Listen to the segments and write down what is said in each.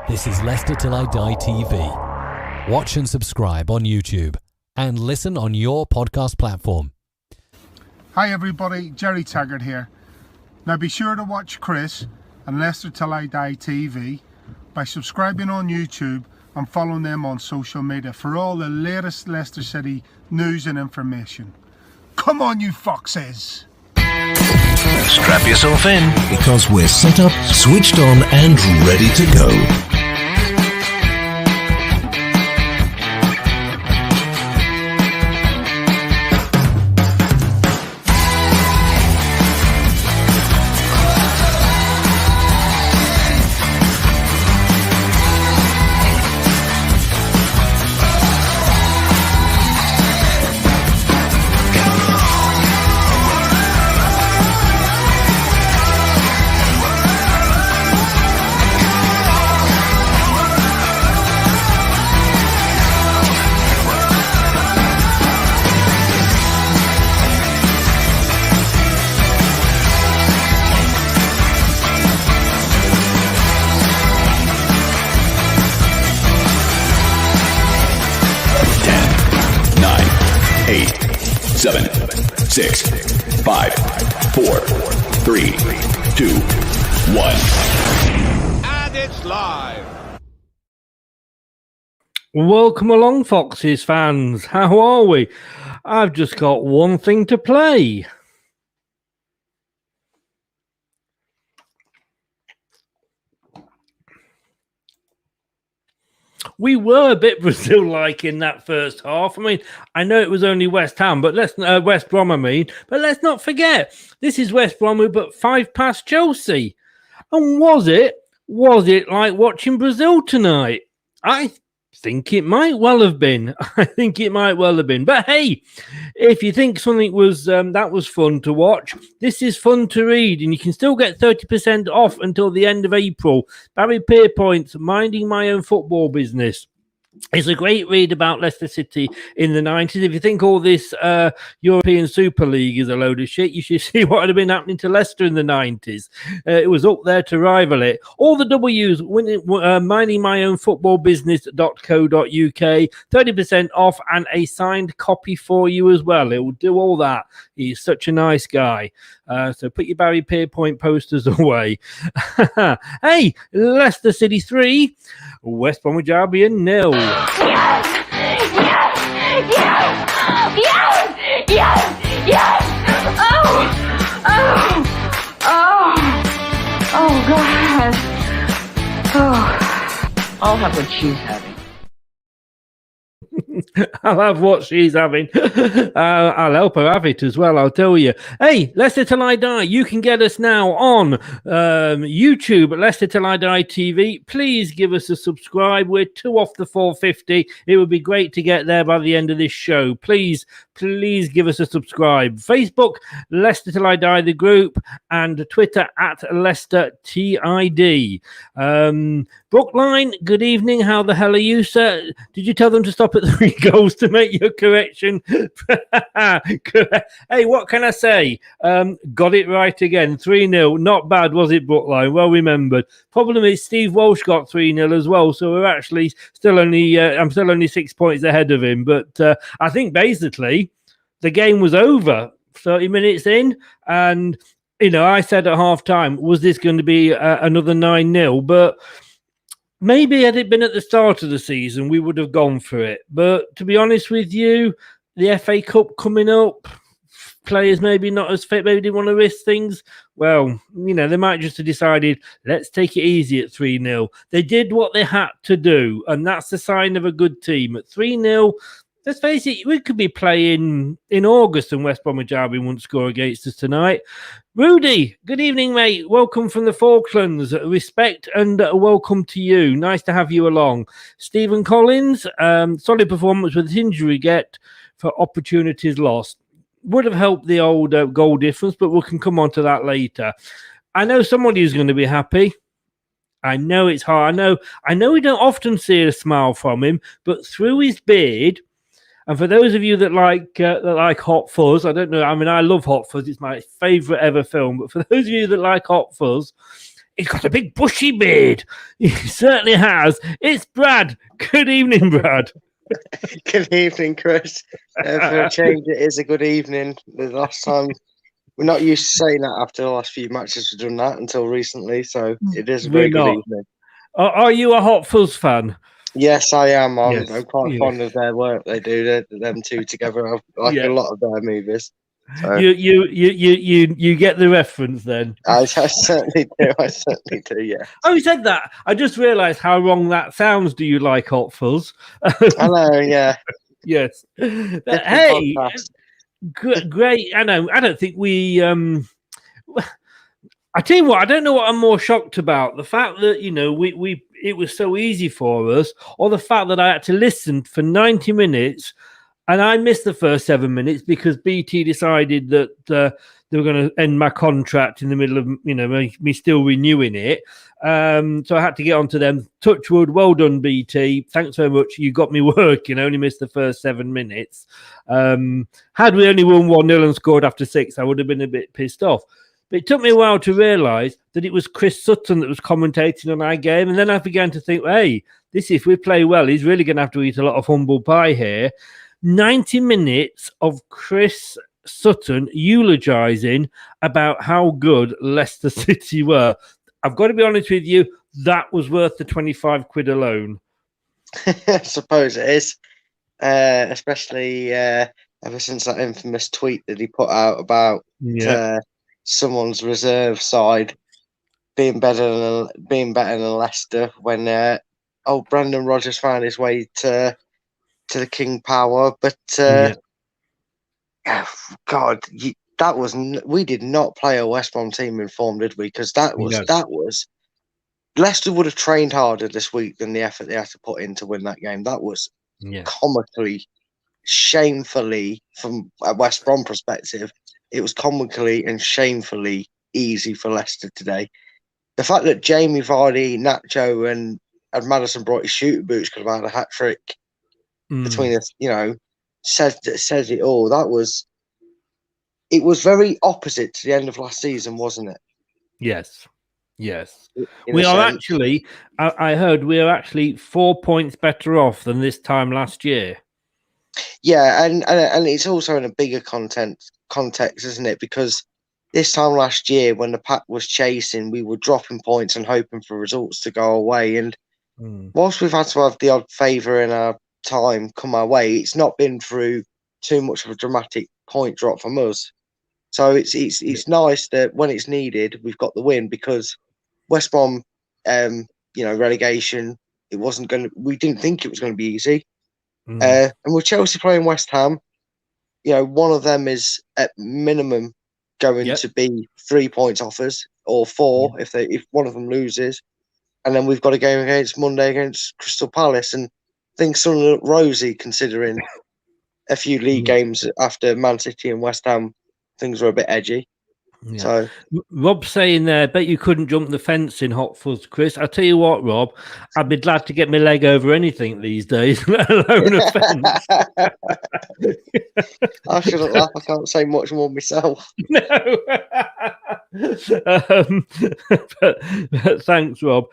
This is Leicester Till I Die TV. Watch and subscribe on YouTube and listen on your podcast platform. Hi everybody, Jerry Taggart here. Now be sure to watch Chris and Leicester Till I Die TV by subscribing on YouTube and following them on social media for all the latest Leicester City news and information. Come on you foxes! Strap yourself in because we're set up, switched on and ready to go. Seven, 6, 5, 4, 3, 2, 1. And it's live. Welcome along, Foxes fans. How are we? I've just got one thing to play. We were a bit Brazil-like in that first half. I mean, I know it was only West Ham, but West Brom, but let's not forget, this is West Brom who put 5 past Chelsea. And was it like watching Brazil tonight? I think it might well have been. But hey, if you think something was that was fun to watch, this is fun to read, and you can still get 30% off until the end of April. Barry Pierpoint's Minding My Own Football Business. It's a great read about Leicester City in the 90s. If you think all this European Super League is a load of shit, you should see what had been happening to Leicester in the 90s. It was up there to rival it. All the W's, mindingmyownfootballbusiness.co.uk, 30% off and a signed copy for you as well. It will do all that. He's such a nice guy. So put your Barry Pierpoint posters away. Hey, Leicester City 3, West Bromwich Albion 0. Yes! Yes! Yes! Yes! Yes! Yes! Oh, God. Oh, I'll have what she's having. I'll have what she's having. I'll help her have it as well, I'll tell you. Hey, Leicester Till I Die. You can get us now on YouTube at Leicester Till I Die TV. Please give us a subscribe. We're 2 off the 450. It would be great to get there by the end of this show. Please give us a subscribe. Facebook, Leicester Till I Die, the group, and Twitter at Leicester TID. Brookline, good evening. How the hell are you, sir? Did you tell them to stop at 3 goals to make your correction? Hey, what can I say? Got it right again. 3-0. Not bad, was it, Brookline? Well remembered. Problem is Steve Walsh got 3-0 as well, so we're actually still only I'm still only 6 points ahead of him. But I think basically the game was over 30 minutes in, and I said at half time, was this going to be another 9-0? But maybe had it been at the start of the season, we would have gone for it. But to be honest with you, the FA Cup coming up, players maybe not as fit, maybe they want to risk things. Well, they might just have decided, let's take it easy at 3-0. They did what they had to do, and that's the sign of a good team. At 3-0, let's face it, we could be playing in August and West Bromwich Albion won't score against us tonight. Rudy, good evening, mate. Welcome from the Falklands. Respect and welcome to you. Nice to have you along. Stephen Collins, solid performance with his injury get for opportunities lost. Would have helped the old goal difference, but we can come on to that later. I know somebody who's going to be happy. I know it's hard. I know we don't often see a smile from him, but through his beard, and for those of you that like Hot Fuzz, I don't know. I mean, I love Hot Fuzz. It's my favourite ever film. But for those of you that like Hot Fuzz, he's got a big bushy beard. He certainly has. It's Brad. Good evening, Brad. Good evening, Chris. For a change, it is a good evening. The last time, we're not used to saying that after the last few matches we've done that until recently, so it is a very good evening. Are you a Hot Fuzz fan? Yes, I am. I'm Yes. quite fond of their work. They do them two together. I like a lot of their movies. So. You get the reference then. I certainly do. Yeah. Oh, you said that. I just realised how wrong that sounds. Do you like Hot Fuzz? I know. Yeah. Yes. Hey, great. I know. I don't think we. I tell you what. I don't know what I'm more shocked about: the fact that it was so easy for us, or the fact that I had to listen for 90 minutes. And I missed the first 7 minutes because BT decided that they were going to end my contract in the middle of, me still renewing it. So I had to get onto them. Touchwood, well done, BT. Thanks very much. You got me working. Only missed the first 7 minutes. Had we only won 1-0 and scored after 6, I would have been a bit pissed off. But it took me a while to realise that it was Chris Sutton that was commentating on our game. And then I began to think, hey, if we play well, he's really going to have to eat a lot of humble pie here. 90 minutes of Chris Sutton eulogising about how good Leicester City were. I've got to be honest with you, that was worth the 25 quid alone. I suppose it is, especially ever since that infamous tweet that he put out about someone's reserve side being better than Leicester when Brendan Rodgers found his way to the King Power, but God, we did not play a West Brom team in form, did we? Because that was Leicester would have trained harder this week than the effort they had to put in to win that game. That was comically, shamefully, from a West Brom perspective, it was comically and shamefully easy for Leicester today. The fact that Jamie Vardy, Nacho, and Maddison brought his shooter boots could have had a hat trick. Between us, says it all. It was very opposite to the end of last season, wasn't it? Yes. We are actually, I heard we are actually 4 points better off than this time last year. Yeah, and it's also in a bigger context, isn't it? Because this time last year, when the pack was chasing, we were dropping points and hoping for results to go away. And whilst we've had to have the odd favour in our time come our way, it's not been through too much of a dramatic point drop from us. So it's nice that when it's needed, we've got the win, because West Brom, relegation, we didn't think it was going to be easy. And with Chelsea playing West Ham, one of them is at minimum going to be 3 points off us, or 4 if one of them loses. And then we've got a game Monday against Crystal Palace, and things suddenly look rosy considering a few league games after Man City and West Ham, things were a bit edgy. Yeah. So Rob's saying there, bet you couldn't jump the fence in Hot Fuzz, Chris. I tell you what, Rob, I'd be glad to get my leg over anything these days, let alone a fence. I shouldn't laugh. I can't say much more myself. No. But thanks, Rob.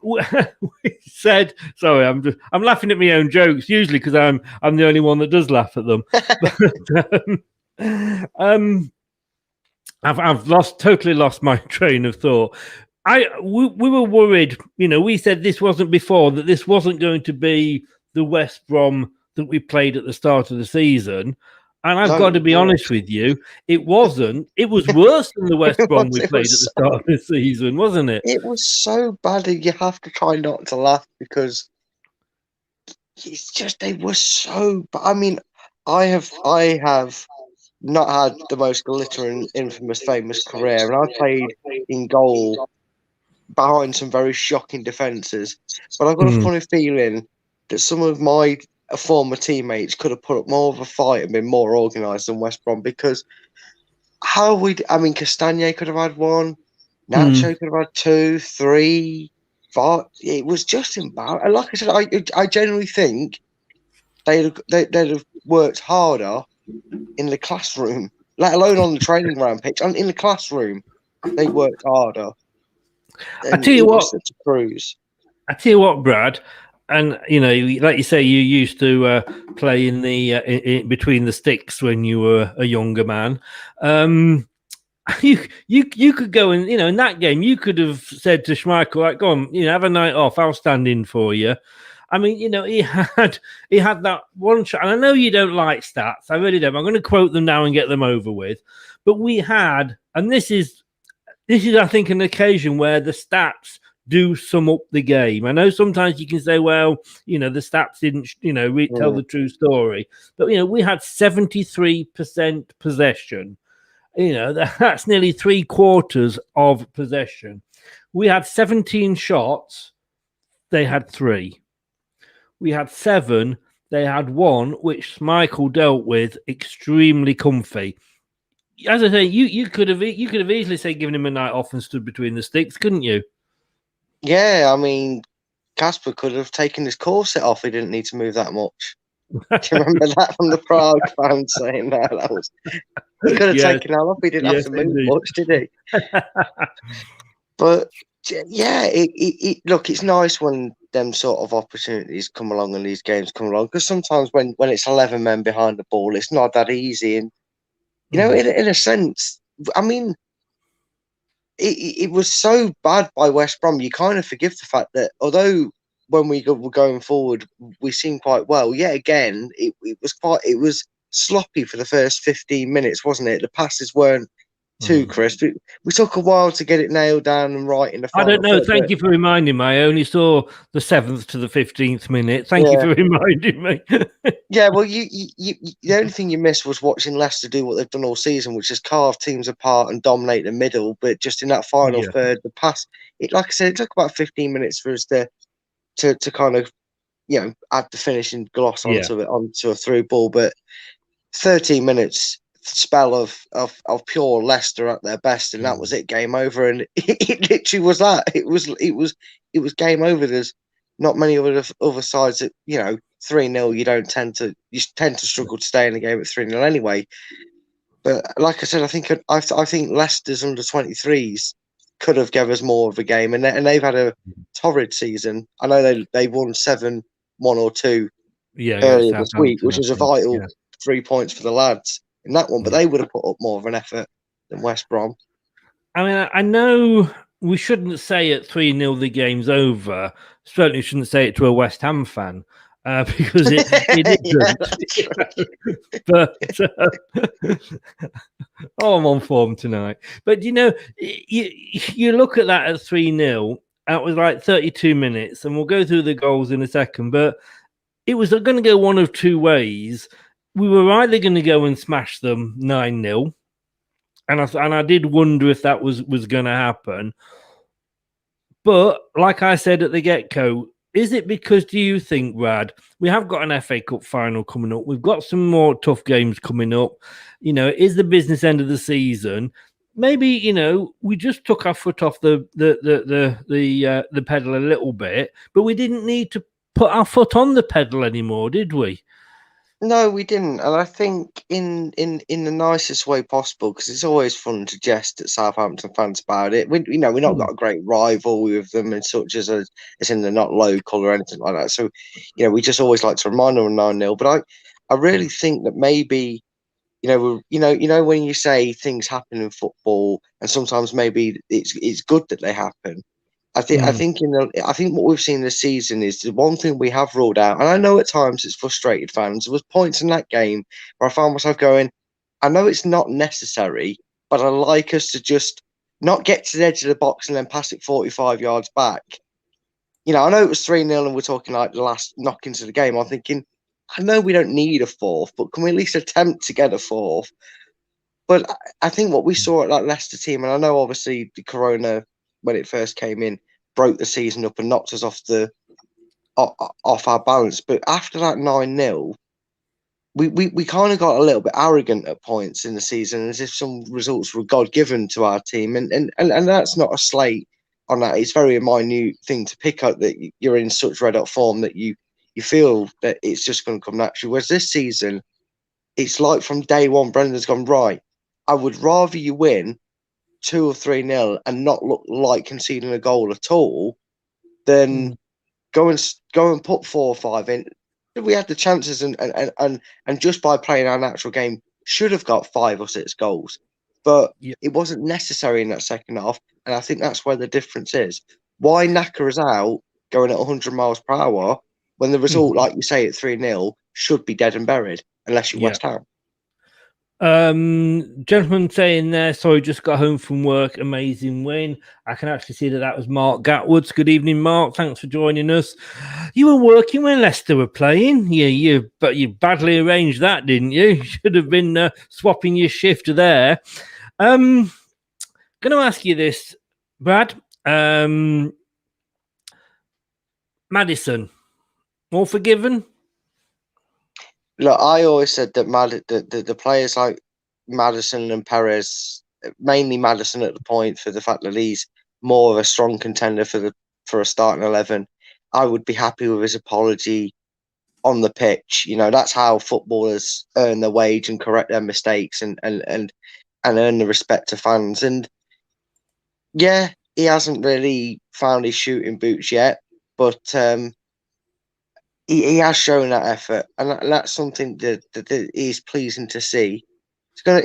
We said, sorry, I'm laughing at my own jokes usually because I'm the only one that does laugh at them. I've totally lost my train of thought. We were worried, we said this wasn't going to be the West Brom that we played at the start of the season. And I've got to be honest with you, it wasn't. It was worse than the West Brom we played at the start of the season, wasn't it? It was so bad, and you have to try not to laugh because it's just, they were so bad. I mean, I have not had the most glittering, infamous, famous career, and I played in goal behind some very shocking defences. But I've got a funny feeling that some of my former teammates could have put up more of a fight and been more organised than West Brom, because Castagne could have had 1, Nacho could have had 2, 3, 5. It was just embarrassing. And like I said, I genuinely think they'd have worked harder in the classroom, let alone on the training ground pitch. And in the classroom, they worked harder. And I tell you it was what, such a cruise. Brad, and like you say, you used to play in the in between the sticks when you were a younger man. You could go and in that game you could have said to Schmeichel, like, go on, have a night off. I'll stand in for you. I mean, he had that one shot, and I know you don't like stats. I really don't. I'm going to quote them now and get them over with. But we had, and this is I think an occasion where the stats do sum up the game. I know sometimes you can say, well, the stats didn't, tell the true story. But we had 73% possession. That's nearly 3/4 of possession. We had 17 shots. They had 3. We had 7. They had 1, which Michael dealt with extremely comfy. As I say, you could have easily say given him a night off and stood between the sticks, couldn't you? Yeah, I mean, Casper could have taken his corset off. He didn't need to move that much. Do you remember that from the Prague fan saying that? He could have taken that off. He didn't have to move much, did he? But yeah, look, it's nice when them sort of opportunities come along and these games come along, because sometimes when it's 11 men behind the ball, it's not that easy. And in a sense, I mean, it was so bad by West Brom, you kind of forgive the fact that although when we were going forward, we seemed quite well. Yet again, it was sloppy for the first 15 minutes, wasn't it? The passes weren't too crisp. We took a while to get it nailed down and right in the final. I don't know. Thank you for reminding me. I only saw the 7th to the 15th minute. Thank you for reminding me. Yeah, well, you the only thing you missed was watching Leicester do what they've done all season, which is carve teams apart and dominate the middle. But just in that final third, the pass, like I said, it took about 15 minutes for us to kind of add the finishing gloss onto a through ball. But 13 minutes spell of pure Leicester at their best, and that was it. Game over, and it literally was that. It was game over. There's not many other sides that 3-0. You tend to struggle to stay in the game at 3-0 anyway. But like I said, I think Leicester's under 23s could have given us more of a game, and they've had a torrid season. I know they won 7-1 or 2 earlier this week, which is a vital 3 points for the lads in that one, but they would have put up more of an effort than West Brom. I mean, I know we shouldn't say at 3-0 the game's over. Certainly shouldn't say it to a West Ham fan because it isn't. But I'm on form tonight. But you look at that at 3-0. That was like 32 minutes, and we'll go through the goals in a second. But it was going to go one of two ways. We were either going to go and smash them 9-0, and I did wonder if that was going to happen. But like I said at the get-go, is it because, do you think, Brad, we have got an FA Cup final coming up? We've got some more tough games coming up. Is the business end of the season? Maybe, we just took our foot off the pedal a little bit, but we didn't need to put our foot on the pedal anymore, did we? No, we didn't, and I think in the nicest way possible, because it's always fun to jest at Southampton fans about it. We're not got a great rivalry with them, and such as in they're not local or anything like that. So, we just always like to remind them of 9-0. But I really think that maybe, when you say things happen in football, and sometimes maybe it's good that they happen. I think what we've seen this season is the one thing we have ruled out, and I know at times it's frustrated fans. There was points in that game where I found myself going, I know it's not necessary, but I like us to just not get to the edge of the box and then pass it 45 yards back. I know it was 3-0 and we're talking like the last knock into the game. I'm thinking, I know we don't need a fourth, but can we at least attempt to get a fourth? But I think what we saw at that Leicester team, and I know obviously the Corona, when it first came in, broke the season up and knocked us off our balance. But after that 9-0, we kind of got a little bit arrogant at points in the season, as if some results were God-given to our team. And that's not a slate on that. It's very a minute thing to pick up that you're in such red-hot form that you feel that it's just going to come naturally. Whereas this season, it's like from day one, Brendan's gone, right, I would rather you win 2 or 3-0 and not look like conceding a goal at all, then go and put 4 or 5 in. We had the chances and just by playing our natural game should have got 5 or 6 goals, but it wasn't necessary in that second half, and I think that's where the difference is. Why knacker us out going at 100 miles per hour when the result, like you say, at 3-0 should be dead and buried unless you're West Ham? Gentleman saying there, sorry, just got home from work, amazing win. I can actually see that was Mark Gatwoods. Good evening, Mark. Thanks for joining us. You were working when Leicester were playing. But you badly arranged that, didn't you? You should have been swapping your shift there. Going to ask you this, Brad. Maddison, all forgiven? Look, I always said that the players like Maddison and Perez, mainly Maddison at the point, for the fact that he's more of a strong contender for a starting 11, I would be happy with his apology on the pitch. That's how footballers earn their wage and correct their mistakes and earn the respect of fans. And yeah, he hasn't really found his shooting boots yet, but he has shown that effort, and that's something that is pleasing to see. A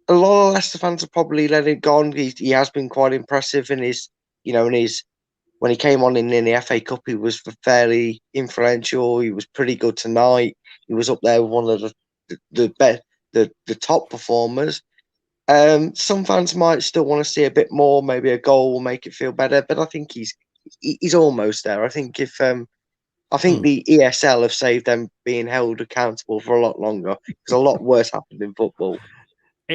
lot of Leicester fans have probably let it go on. He has been quite impressive in his when he came on in the FA Cup, he was fairly influential. He was pretty good tonight. He was up there with one of the top performers. Some fans might still want to see a bit more. Maybe a goal will make it feel better, but I think he's almost there. I think the ESL have saved them being held accountable for a lot longer, because a lot worse happened in football.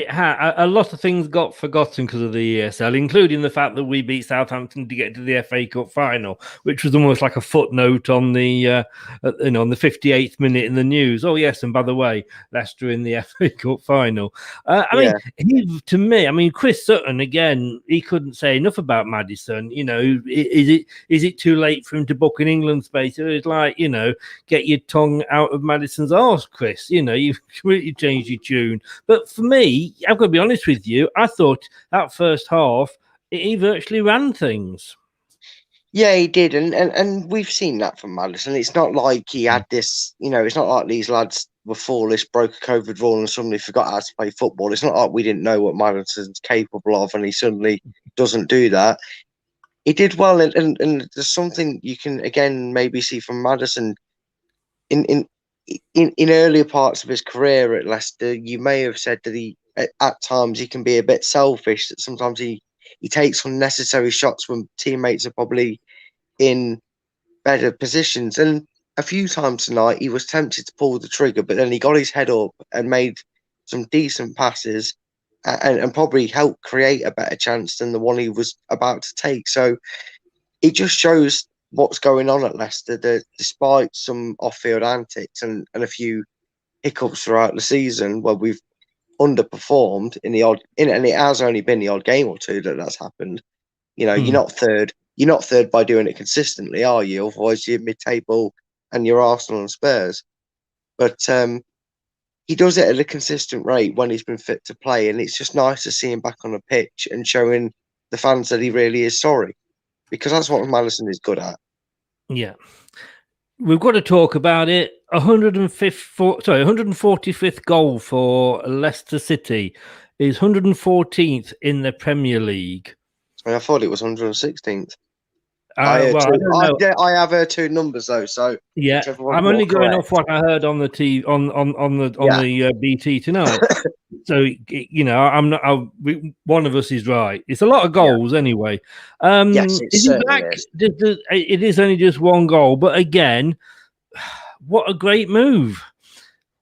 A lot of things got forgotten because of the ESL, including the fact that we beat Southampton to get to the FA Cup final, which was almost like a footnote on the on the 58th minute in the news. Oh yes, and by the way, Leicester in the FA Cup final. To me, Chris Sutton again. He couldn't say enough about Maddison. Is it too late for him to book an England space? It's like, get your tongue out of Maddison's arse, Chris. You've completely changed your tune. But for me, I've got to be honest with you, I thought that first half, he virtually ran things. Yeah, he did. And we've seen that from Maddison. It's not like he had this, it's not like these lads were foolish, broke a COVID rule and suddenly forgot how to play football. It's not like we didn't know what Maddison's capable of and he suddenly doesn't do that. He did well. And there's something you can, again, maybe see from Maddison in earlier parts of his career at Leicester. You may have said that at times he can be a bit selfish, that sometimes he takes unnecessary shots when teammates are probably in better positions. And a few times tonight he was tempted to pull the trigger, but then he got his head up and made some decent passes and probably helped create a better chance than the one he was about to take. So it just shows what's going on at Leicester, that despite some off-field antics and a few hiccups throughout the season where we've underperformed and it has only been the odd game or two that's happened. You're not third. You're not third by doing it consistently, are you? Otherwise, you're mid-table and you're Arsenal and Spurs. But he does it at a consistent rate when he's been fit to play, and it's just nice to see him back on the pitch and showing the fans that he really is sorry, because that's what Maddison is good at. Yeah. We've got to talk about it. 145th goal for Leicester City is 114th in the Premier League. I thought it was 116th. I have heard two numbers though, so yeah, I'm only going off what I heard on the TV on the BT tonight. So I'm not. One of us is right. It's a lot of goals anyway. Yes, is he back? It is only just one goal, but again, what a great move.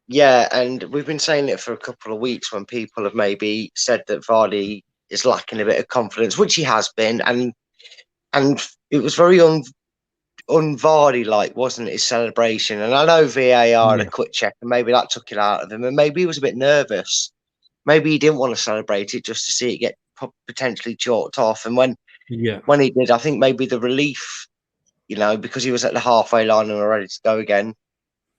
Yeah, and we've been saying it for a couple of weeks when people have maybe said that Vardy is lacking a bit of confidence, which he has been, and it was very un-Vardy-like, wasn't it, his celebration? And I know VAR had a quick check, and maybe that took it out of him, and maybe he was a bit nervous. Maybe he didn't want to celebrate it just to see it get potentially chalked off. And when he did, I think maybe the relief, because he was at the halfway line and were ready to go again,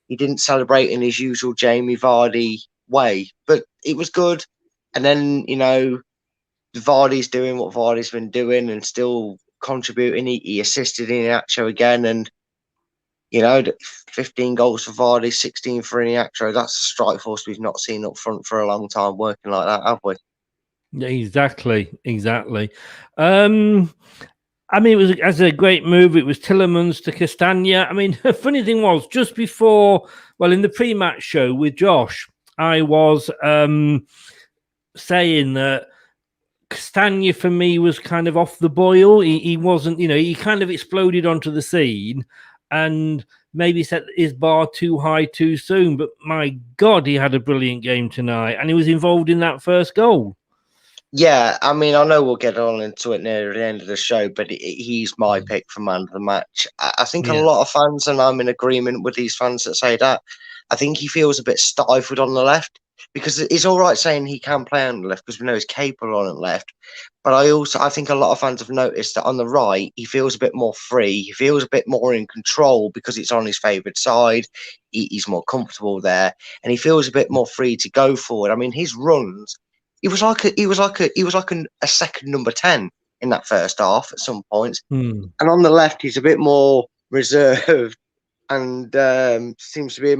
he didn't celebrate in his usual Jamie Vardy way. But it was good. And then, Vardy's doing what Vardy's been doing and still contributing. He assisted in Iheanacho again, and 15 goals for Vardy, 16 for Iheanacho. That's a strike force we've not seen up front for a long time working like that, have we? Yeah, exactly. I mean, it was a great move. It was Tillemans to Castagna. I mean, the funny thing was, just before, in the pre-match show with Josh, I was saying that Castagna for me was kind of off the boil. He wasn't, he kind of exploded onto the scene and maybe set his bar too high too soon. But my God, he had a brilliant game tonight, and he was involved in that first goal. Yeah, I mean, I know we'll get on into it near the end of the show, but he's my pick for man of the match. I think a lot of fans, and I'm in agreement with these fans that say that, I think he feels a bit stifled on the left, because it's all right saying he can play on the left because we know he's capable on the left. But I think a lot of fans have noticed that on the right, he feels a bit more free. He feels a bit more in control because it's on his favourite side. He's more comfortable there, and he feels a bit more free to go forward. I mean, his runs. He was like a second number 10 in that first half at some points. And on the left, he's a bit more reserved and seems to be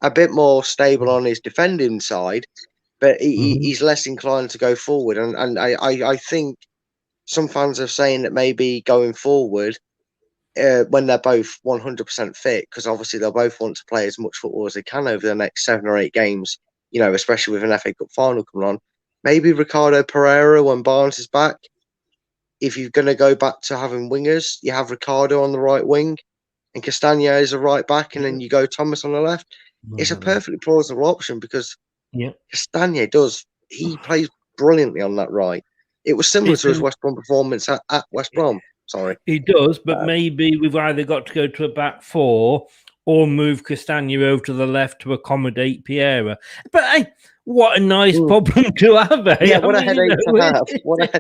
a bit more stable on his defending side. But he's less inclined to go forward. And I think some fans are saying that maybe going forward, when they're both 100% fit, because obviously they'll both want to play as much football as they can over the next 7 or 8 games, especially with an FA Cup final coming on. Maybe Ricardo Pereira when Barnes is back. If you're going to go back to having wingers, you have Ricardo on the right wing and Castagna is a right back, and then you go Thomas on the left. It's a perfectly plausible option because Castagna he plays brilliantly on that right. It was similar to his West Brom performance at West Brom. Sorry. He does, but maybe we've either got to go to a back four or move Castagna over to the left to accommodate Piera. But hey, what a nice problem to have. Eh? Yeah, what a headache to have.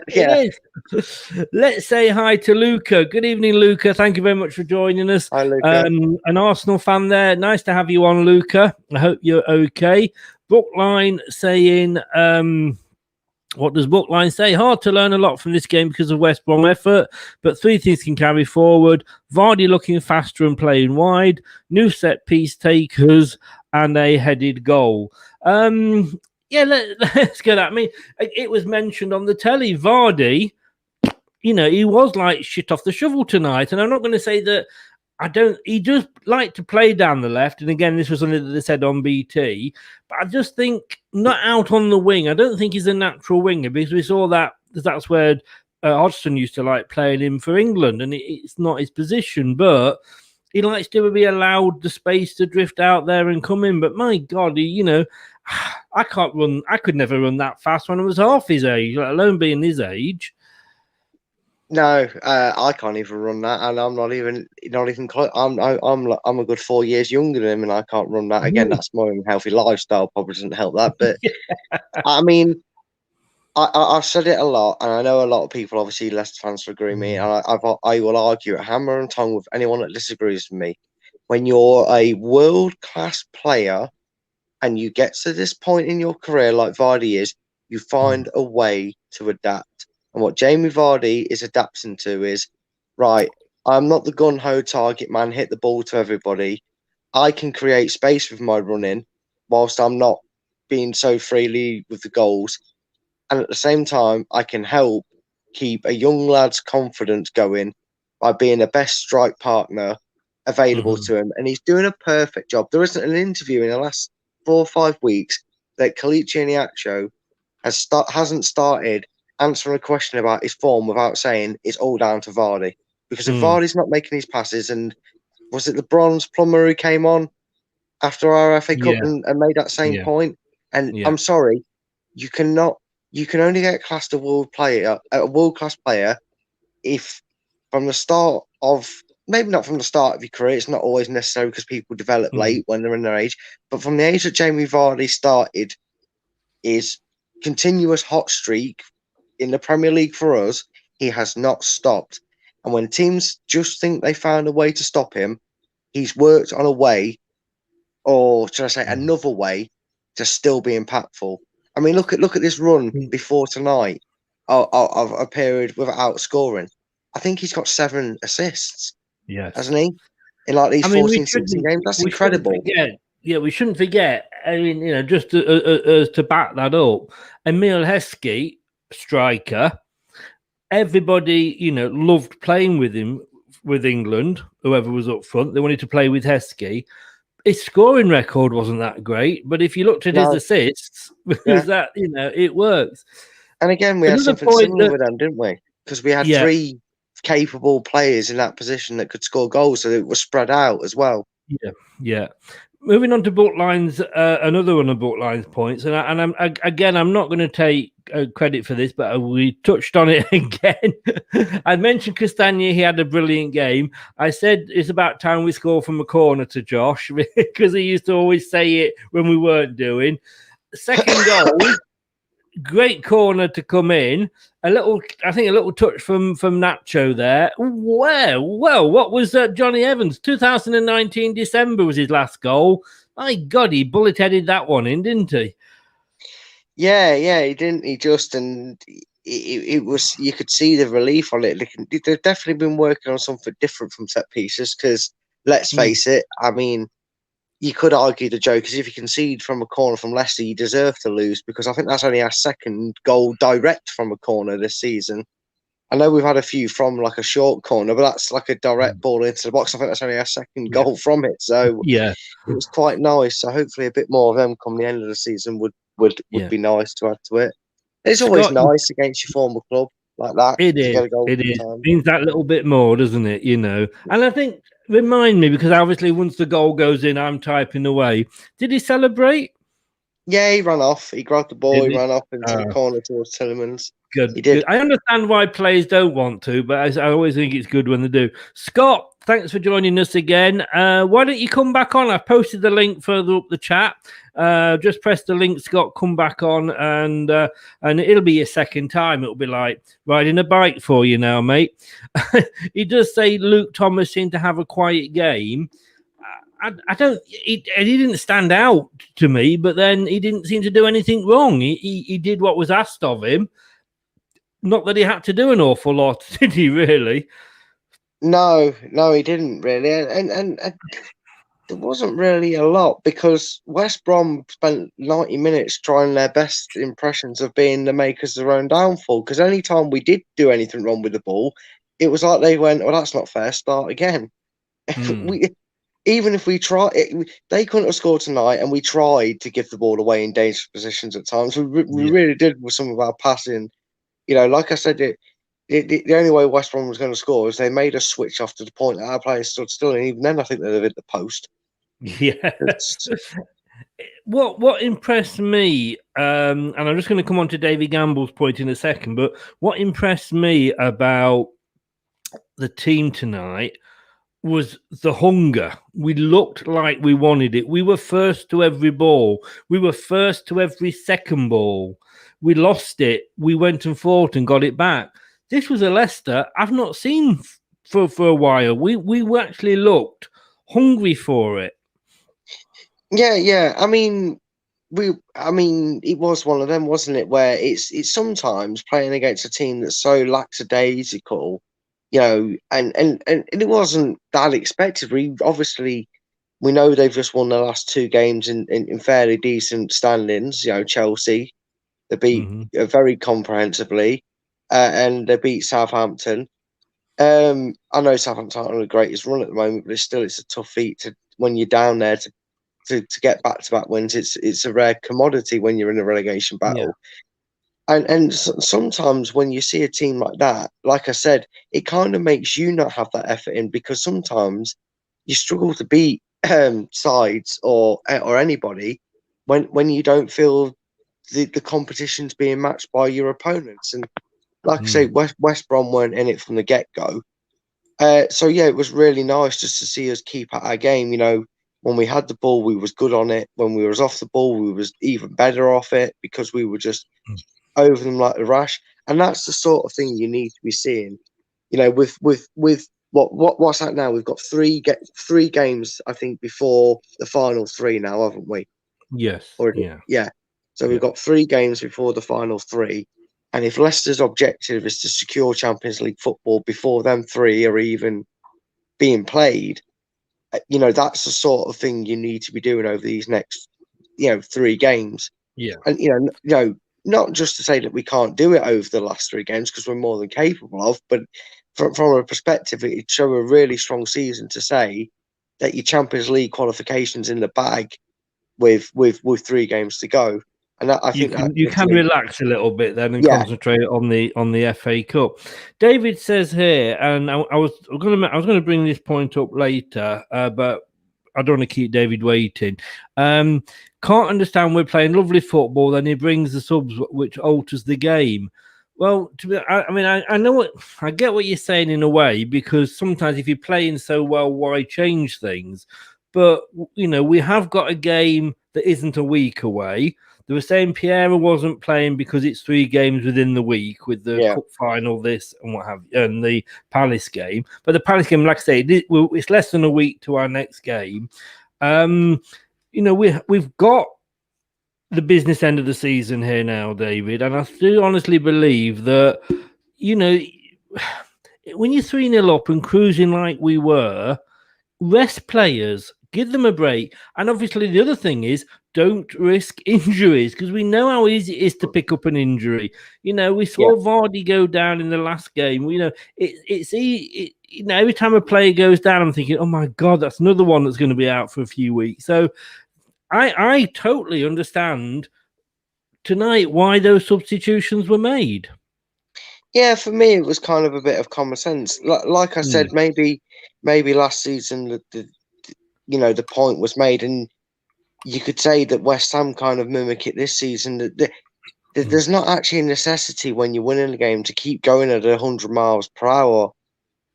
It is. Let's say hi to Luca. Good evening, Luca. Thank you very much for joining us. Hi, Luca. An Arsenal fan there. Nice to have you on, Luca. I hope you're okay. Bookline saying... what does Bookline say? Hard to learn a lot from this game because of West Brom effort, but 3 things can carry forward. Vardy looking faster and playing wide, new set piece takers, and a headed goal. Let's get that. I mean, it was mentioned on the telly, Vardy, he was like shit off the shovel tonight, and I'm not going to say that he just like to play down the left. And again, this was something that they said on BT, but I just think not out on the wing. I don't think he's a natural winger because we saw that's where Hodgson used to like playing him for England, and it's not his position, but he likes to be allowed the space to drift out there and come in. But my God, I can't run. I could never run that fast when I was half his age, let alone being his age. No, I can't even run that, and I'm not even close. I'm a good 4 years younger than him, and I can't run that. Again, that's more unhealthy lifestyle probably doesn't help that. But I mean, I've said it a lot, and I know a lot of people, obviously Leicester fans, will agree with me, and I will argue at hammer and tongue with anyone that disagrees with me. When you're a world class player and you get to this point in your career like Vardy is, you find a way to adapt. And what Jamie Vardy is adapting to is, right, I'm not the gun-ho target man, hit the ball to everybody. I can create space with my running whilst I'm not being so freely with the goals. And at the same time, I can help keep a young lad's confidence going by being the best strike partner available to him. And he's doing a perfect job. There isn't an interview in the last 4 or 5 weeks that Kelechi Iheanacho hasn't started answering a question about his form without saying it's all down to Vardy. Because if Vardy's not making his passes, and was it the Bronze Plumber who came on after our FA Cup and made that same point? And I'm sorry, you can only get classed a world class player if from the start of, maybe not from the start of your career, it's not always necessary because people develop late when they're in their age, but from the age that Jamie Vardy started, is continuous hot streak in the Premier League for us, he has not stopped. And when teams just think they found a way to stop him, he's worked on a way, or should I say another way, to still be impactful. I mean, look at this run before tonight of a period without scoring. I think he's got 7 assists, Yes, hasn't he? In like these I mean, 14, 16 games. That's incredible. We shouldn't forget. I mean, just to back that up, Emil Heskey, striker. Everybody, loved playing with him with England. Whoever was up front, they wanted to play with Heskey. His scoring record wasn't that great, but if you looked at his assists, that it works. And again, we had something similar with them, didn't we? Because we had 3 capable players in that position that could score goals, so it was spread out as well. Yeah. Moving on to Butline's, another one of Butline's points, and I'm not going to take credit for this, but we touched on it again. I mentioned Castagna; he had a brilliant game. I said it's about time we score from a corner to Josh because he used to always say it when we weren't doing. Second goal. Great corner to come in. A little touch from Nacho there. Well, what was Johnny Evans? 2019 December was his last goal. My God, he bullet-headed that one in, didn't he? Yeah, he didn't. He just, and it was, you could see the relief on it. They've definitely been working on something different from set pieces because, let's face it, I mean, you could argue the joke is if you concede from a corner from Leicester, you deserve to lose because I think that's only our second goal direct from a corner this season. I know we've had a few from like a short corner, but that's like a direct ball into the box. I think that's only our second goal from it. So it was quite nice. So hopefully a bit more of them come the end of the season would be nice to add to it. It's always nice against your former club like that. It is. It means that little bit more, doesn't it? And I think, remind me, because obviously once the goal goes in, I'm typing away. Did he celebrate? Yeah, he ran off. He grabbed the ball. He ran off into the corner towards Tillemans. Good. He did. Good. I understand why players don't want to, but I always think it's good when they do. Scott, thanks for joining us again. Why don't you come back on? I've posted the link further up the chat. Just press the link, Scott, come back on, and it'll be your second time. It'll be like riding a bike for you now, mate. He does say Luke Thomas seemed to have a quiet game. I don't. He didn't stand out to me, but then he didn't seem to do anything wrong. He did what was asked of him. Not that he had to do an awful lot, did he? Really? No, he didn't really, and there wasn't really a lot because West Brom spent 90 minutes trying their best impressions of being the makers of their own downfall. Because any time we did do anything wrong with the ball, it was like they went, "Well, that's not fair. Start again." Even if we try, they couldn't have scored tonight, and we tried to give the ball away in dangerous positions at times. We really did with some of our passing. Like I said, the only way West Brom was going to score is they made us switch off to the point that our players stood still, and even then, I think they'd have hit the post. Yeah. What impressed me, and I'm just going to come on to Davy Gamble's point in a second, but what impressed me about the team tonight was the hunger. We looked like we wanted it. We were first to every ball. We were first to every second ball. We lost it. We went and fought and got it back. This was a Leicester I've not seen for a while. We actually looked hungry for it. Yeah. I mean, it was one of them, wasn't it? Where it's sometimes playing against a team that's so lackadaisical, and it wasn't that expected. We know they've just won the last 2 games in fairly decent standings. Chelsea, they beat very comprehensively, and they beat Southampton. I know Southampton aren't on the greatest run at the moment, but it's a tough feat when you're down there to get back-to-back wins. It's a rare commodity when you're in a relegation battle. And sometimes when you see a team like that, like I said, it kind of makes you not have that effort in because sometimes you struggle to beat sides or anybody when you don't feel the competition's being matched by your opponents. And like I say, West Brom weren't in it from the get-go. So yeah, it was really nice just to see us keep at our game. When we had the ball, we was good on it. When we was off the ball, we was even better off it because we were just over them like the rash. And that's the sort of thing you need to be seeing. With what's that now? We've got three games, I think, before the final 3 now, haven't we? Yes. Yeah. So we've got 3 games before the final 3. And if Leicester's objective is to secure Champions League football before them 3 are even being played, that's the sort of thing you need to be doing over these next, 3 games. Yeah. And, not just to say that we can't do it over the last 3 games, because we're more than capable of, but from a perspective, it'd show a really strong season to say that your Champions League qualification's in the bag with 3 games to go. And I think you can relax a little bit then and concentrate on the FA Cup. David says here, and I was going to bring this point up later, but I don't want to keep David waiting. Can't understand we're playing lovely football, then he brings the subs, which alters the game. Well, I know I get what you're saying in a way, because sometimes if you're playing so well, why change things? But we have got a game that isn't a week away. They were saying Pierre wasn't playing because it's 3 games within the week with the cup final, this and what have you, and the Palace game. But the Palace game, like I say, it's less than a week to our next game. We've got the business end of the season here now, David, and I do honestly believe that, when you're 3-0 up and cruising like we were, rest players, give them a break. And obviously the other thing is, don't risk injuries, because we know how easy it is to pick up an injury. We saw Vardy go down in the last game. It's easy. Every time a player goes down, I'm thinking, oh my God, that's another one that's going to be out for a few weeks. So I totally understand tonight why those substitutions were made. Yeah, for me, it was kind of a bit of common sense. Like I said, maybe last season, the point was made, and you could say that West Ham kind of mimic it this season. That there's not actually a necessity when you're winning a game to keep going at 100 miles per hour.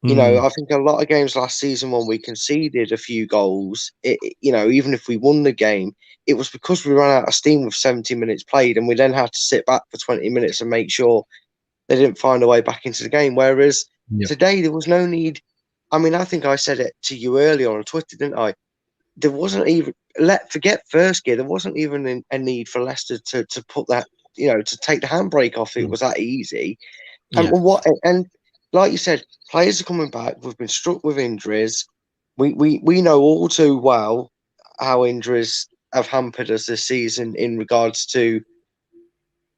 I think a lot of games last season when we conceded a few goals, even if we won the game, it was because we ran out of steam with 70 minutes played, and we then had to sit back for 20 minutes and make sure they didn't find a way back into the game. Whereas today there was no need. I mean, I think I said it to you earlier on Twitter, didn't I? There wasn't even, forget first gear, there wasn't even a need for Leicester to put that, to take the handbrake off. It was that easy. And like you said, players are coming back. We've been struck with injuries. We know all too well how injuries have hampered us this season in regards to,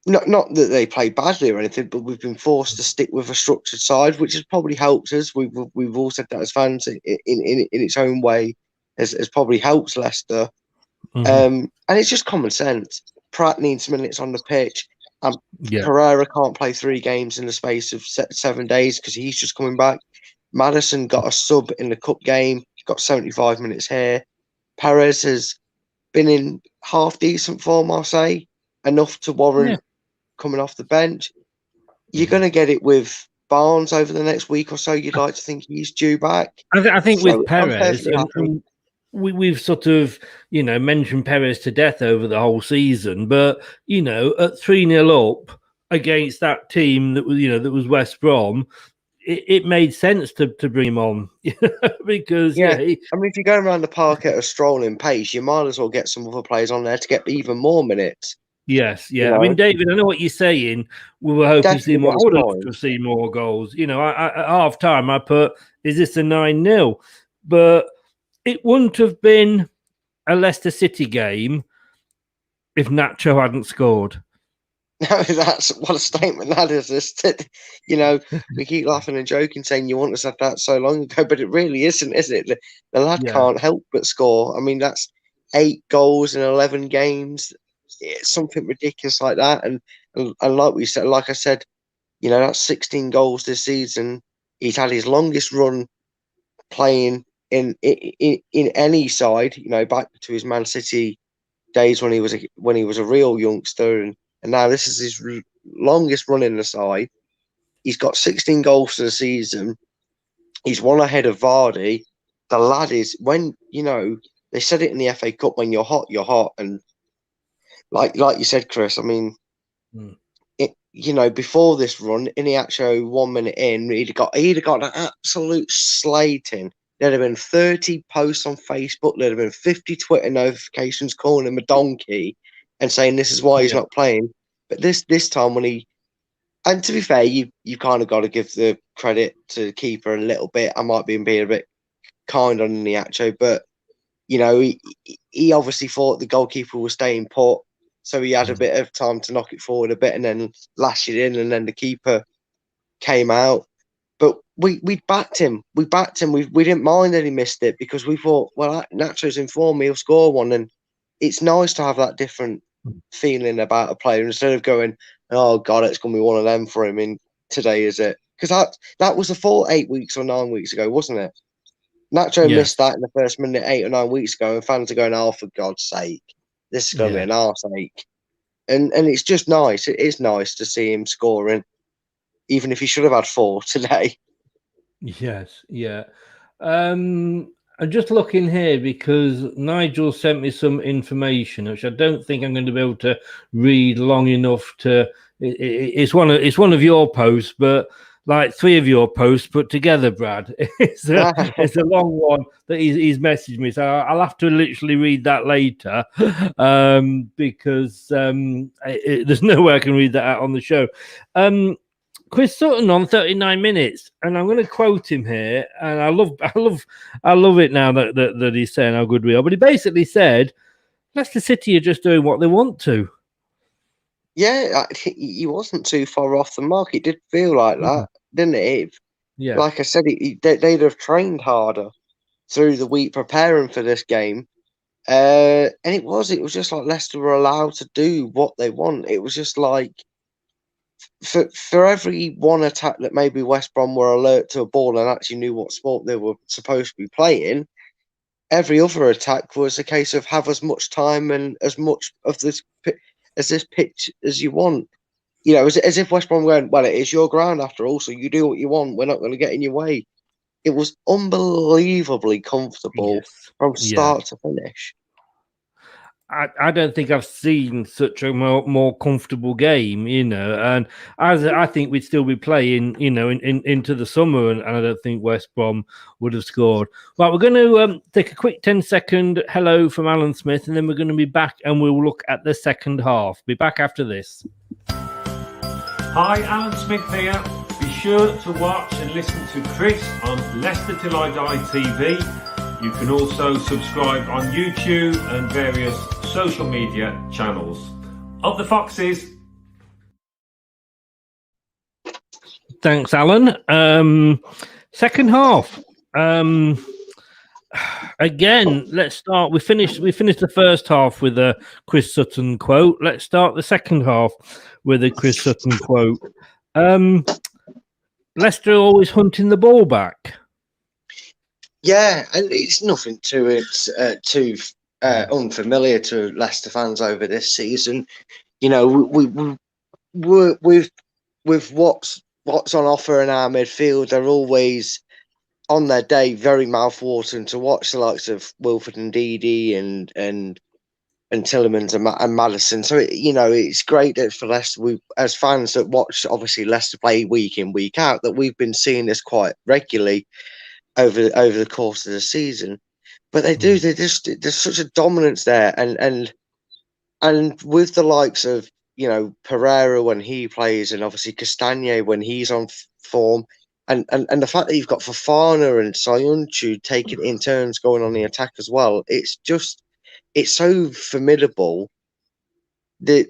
not that they play badly or anything, but we've been forced to stick with a structured side, which has probably helped us. We've all said that as fans in its own way has probably helped Leicester. And it's just common sense. Pratt needs minutes on the pitch, and Pereira can't play 3 games in the space of 7 days because he's just coming back. Maddison got a sub in the cup game, got 75 minutes here. Perez has been in half decent form, I'll say, enough to warrant coming off the bench. You're going to get it with Barnes over the next week or so. You'd like to think he's due back. I think with Perez, we've sort of, mentioned Perez to death over the whole season, but, at 3-0 up against that team that was West Brom, it made sense to bring him on because I mean, if you're going around the park at a strolling pace, you might as well get some other players on there to get even more minutes. Yes, I mean, David, I know what you're saying. We were hoping to see more. I would have to see more goals. At half time, I put, is this a 9-0? But it wouldn't have been a Leicester City game if Nacho hadn't scored. No, that's what a statement that is. We keep laughing and joking, saying you want to have that so long ago, but it really isn't, is it? The lad can't help but score. I mean, that's 8 goals in 11 games. It's something ridiculous like that, and like I said, that's 16 goals this season. He's had his longest run playing in any side. Back to his Man City days when he was a real youngster, and now this is his longest run in the side. He's got 16 goals for the season. He's one ahead of Vardy. The lad is, when they said it in the FA Cup, when you're hot, you're hot, and like you said, Chris, I mean, before this run, in the actual 1 minute in, he'd got an absolute slating. There'd have been 30 posts on Facebook. There'd have been 50 Twitter notifications calling him a donkey. and saying this is why he's not playing. But this time when he, and to be fair, you kind of got to give the credit to the keeper a little bit. I might be being a bit kind on Niacho, but you know, he obviously thought the goalkeeper was staying put, so he had a bit of time to knock it forward a bit and then lash it in, and then the keeper came out. But we backed him. We didn't mind that he missed it because we thought, well, Nacho's in form, he'll score one, and it's nice to have that different feeling about a player instead of going, oh God, it's going to be one of them for him in today, is it? Because that was the fault 8 weeks or 9 weeks ago, wasn't it? Nacho missed that in the first minute 8 or 9 weeks ago, and fans are going, oh, for God's sake, this is going to be an arse ache. And it's just nice. It is nice to see him scoring, even if he should have had 4 today. Yes, yeah. I'm just looking here because Nigel sent me some information, which I don't think I'm going to be able to read long enough to. It's one of your posts, but like 3 of your posts put together, Brad. It's a long one that he's messaged me, so I'll have to literally read that later because there's no way I can read that out on the show. Chris Sutton on 39 minutes, and I'm going to quote him here, and I love it now that he's saying how good we are. But he basically said, Leicester City are just doing what they want to. Yeah, he wasn't too far off the mark. It did feel like that, didn't it? Yeah. Like I said, they'd have trained harder through the week preparing for this game. And it was just like Leicester were allowed to do what they want. It was just like, for every one attack that maybe West Brom were alert to a ball and actually knew what sport they were supposed to be playing, every other attack was a case of have as much time and as much of this pitch as you want. You know, as if West Brom went, well, it is your ground after all, so you do what you want. We're not going to get in your way. It was unbelievably comfortable from start to finish. I don't think I've seen such a more comfortable game, you know, and I think we'd still be playing, you know, into the summer, and I don't think West Brom would have scored. Right, we're going to take a quick 10-second hello from Alan Smith, and then we're going to be back and we'll look at the second half. Be back after this. Hi, Alan Smith here. Be sure to watch and listen to Chris on Leicester Till I Die TV. You can also subscribe on YouTube and various social media channels. Up the Foxes! Thanks, Alan. Second half. Again, let's start. We finished the first half with a Chris Sutton quote. Let's start the second half with a Chris Sutton quote. Leicester always hunting the ball back. Yeah, and it's nothing too unfamiliar to Leicester fans over this season. You know, with what's on offer in our midfield, they're always on their day very mouthwatering to watch the likes of Wilfred and Didi and Tillemans and Maddison. So it's great that for Leicester, we as fans that watch obviously Leicester play week in week out, that we've been seeing this quite regularly over the course of the season. But there's such a dominance there, and with the likes of Pereira when he plays, and obviously Castagne when he's on form, and the fact that you've got Fofana and Soyuncu taking in turns going on the attack as well, it's so formidable that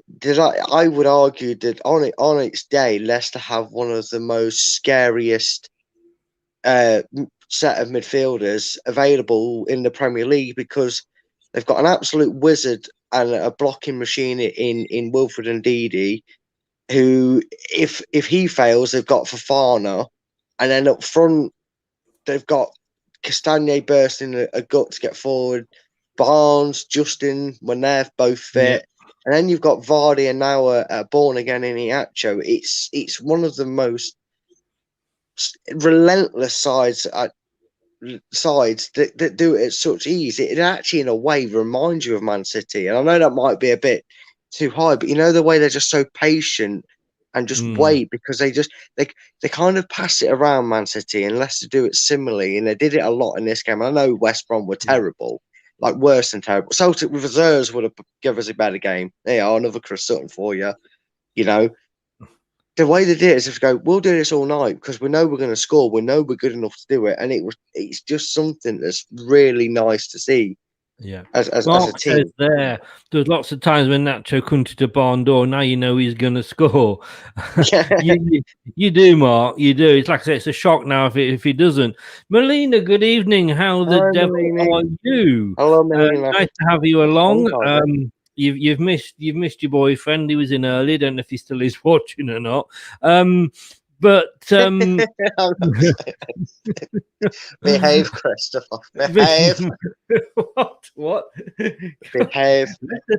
I would argue that on its day, Leicester have one of the most scariest set of midfielders available in the Premier League, because they've got an absolute wizard and a blocking machine in Wilfred and Didi, who if he fails, they've got Fofana, and then up front they've got Castagne bursting a gut to get forward, Barnes, Justin when they're both fit, and then you've got Vardy and now born again in Iheanacho. It's one of the most relentless sides that do it at such ease. It actually in a way reminds you of Man City, and I know that might be a bit too high, but the way they're just so patient and just wait, because they kind of pass it around Man City, and Leicester do it similarly, and they did it a lot in this game. I know West Brom were terrible, like worse than terrible. Celtic with reserves would have given us a better game. Yeah, another Chris Sutton for you. You know, the way they did it is if go, we'll do this all night because we know we're going to score. We know we're good enough to do it, and it's just something that's really nice to see. Yeah, as a Mark team. says there's lots of times when Nacho come to the barn door. Now you know he's going to score. you do, Mark. You do. It's like I say, it's a shock now if he doesn't. Melina, good evening. How the devil are you? Hello, Melina. Nice to have you along. You've missed your boyfriend. He was in early. I don't know if he still is watching or not. But behave, Christopher. Behave. What? Behave.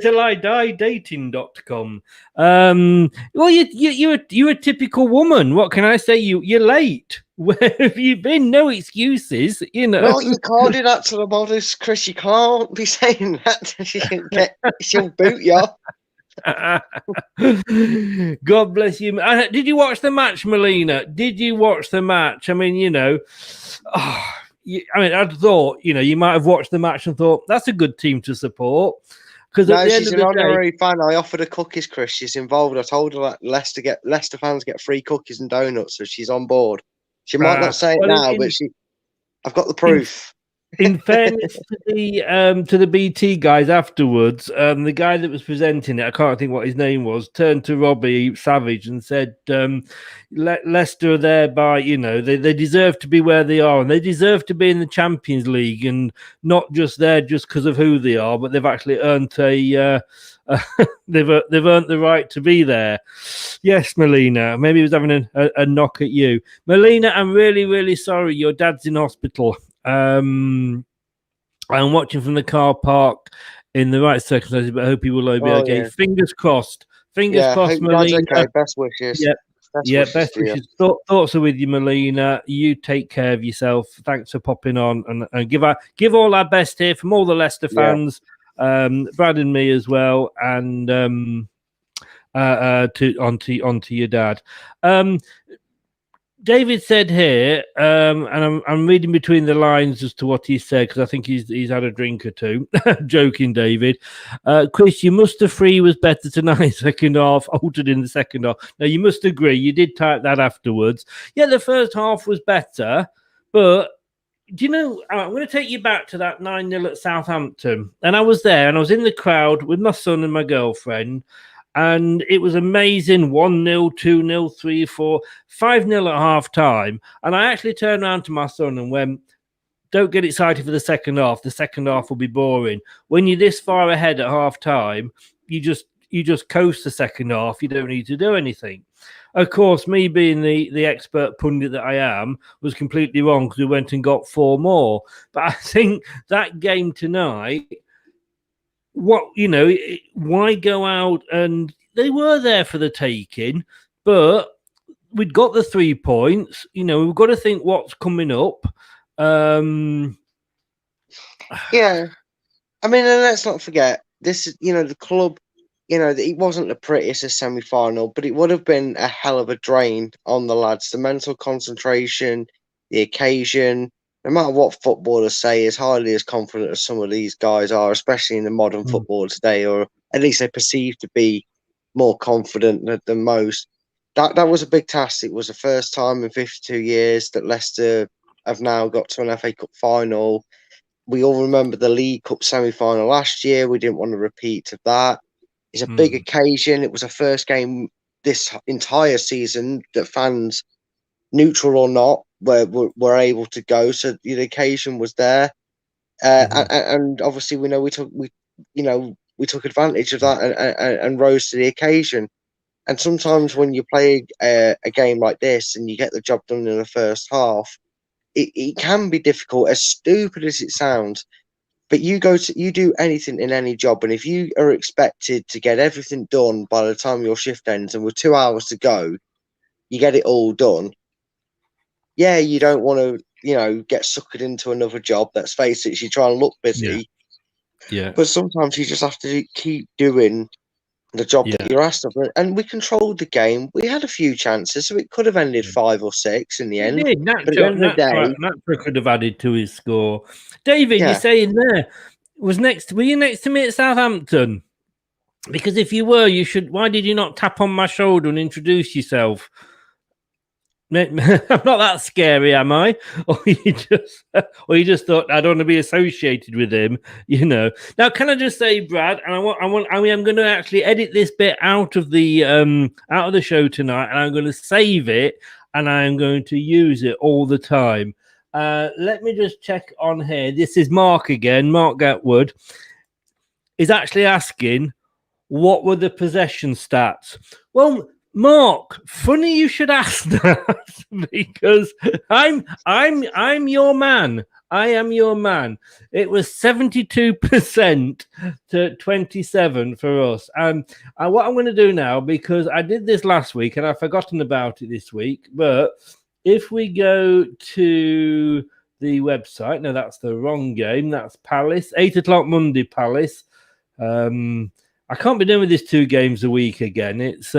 Till I die dating.com. Well, you're a typical woman. What can I say? You're late. Where have you been? No excuses, you know. No, you can't do that to the models, Chris. You can't be saying that. She'll boot you. God bless you. Did you watch the match, Melina? Did you watch the match? I mean, you know, I thought, you know, you might have watched the match and thought that's a good team to support. Because no, she's an honorary fan. I offered her cookies, Chris. She's involved. I told her that Leicester fans get free cookies and donuts, so she's on board. She might not say it now, but I've got the proof. In fairness to the BT guys afterwards, the guy that was presenting it, I can't think what his name was, turned to Robbie Savage and said, Leicester are thereby, you know, they deserve to be where they are, and they deserve to be in the Champions League, and not just there just because of who they are, but they've actually earned they've earned the right to be there. Yes, Melina. Maybe he was having a knock at you. Melina, I'm really, really sorry. Your dad's in hospital. I'm watching from the car park in the right circumstances, but I hope he will be okay. Yeah. Fingers crossed. Fingers crossed, Melina. Okay. Best wishes. Best wishes. Thoughts are with you, Melina. You take care of yourself. Thanks for popping on and give all our best here from all the Leicester fans, Brad and me as well, and onto your dad. David said here, and I'm reading between the lines as to what he said because I think he's had a drink or two. Joking, David. Chris, you must agree was better tonight. Second half altered in the second half. Now you must agree. You did type that afterwards. Yeah, the first half was better, but do you know? I'm going to take you back to that 9-0 at Southampton, and I was there, and I was in the crowd with my son and my girlfriend. And it was amazing. 1-0, 2-0, 3-4, 5-0 at half time. And I actually turned around to my son and went, don't get excited for the second half. The second half will be boring. When you're this far ahead at half time, you just coast the second half. You don't need to do anything. Of course, me being the expert pundit that I am was completely wrong because we went and got 4 more. But I think that game tonight, why go out? And they were there for the taking, but we'd got the 3 points. You know, we've got to think what's coming up. Yeah, I mean, and let's not forget this. You know, the club. You know, it wasn't the prettiest semi-final, but it would have been a hell of a drain on the lads. The mental concentration, the occasion. No matter what footballers say, as highly as confident as some of these guys are, especially in the modern football today, or at least they perceive to be more confident than most. That was a big task. It was the first time in 52 years that Leicester have now got to an FA Cup final. We all remember the League Cup semi-final last year. We didn't want to repeat of that. It's a big occasion. It was the first game this entire season that fans, neutral or not, were able to go, so the occasion was there, and obviously we took advantage of that and rose to the occasion. And sometimes when you play a game like this and you get the job done in the first half, it can be difficult, as stupid as it sounds. But you do anything in any job, and if you are expected to get everything done by the time your shift ends, and with 2 hours to go, you get it all done. Yeah, you don't want to, get suckered into another job. Let's face it, you try and look busy. Yeah. But sometimes you just have to keep doing the job that you're asked of. And we controlled the game. We had a few chances, so it could have ended 5 or 6 in the end. But at the end of the day, Natcher could have added to his score. David, you're saying there, Were you next to me at Southampton? Because if you were, you should. Why did you not tap on my shoulder and introduce yourself? I'm not that scary, am I? Or you just thought I don't want to be associated with him, you know. Now, can I just say, Brad? And I am going to actually edit this bit out of the show tonight, and I'm going to save it, and I am going to use it all the time. Let me just check on here. This is Mark again. Mark Gatwood is actually asking, what were the possession stats? Well, Mark, funny you should ask that because I'm your man. I am your man. It was 72% to 27 for us. And what I'm going to do now, because I did this last week and I've forgotten about it this week, but if we go to the website, no, that's the wrong game. That's Palace, 8 o'clock Monday, Palace. I can't be doing with this 2 games a week again. It's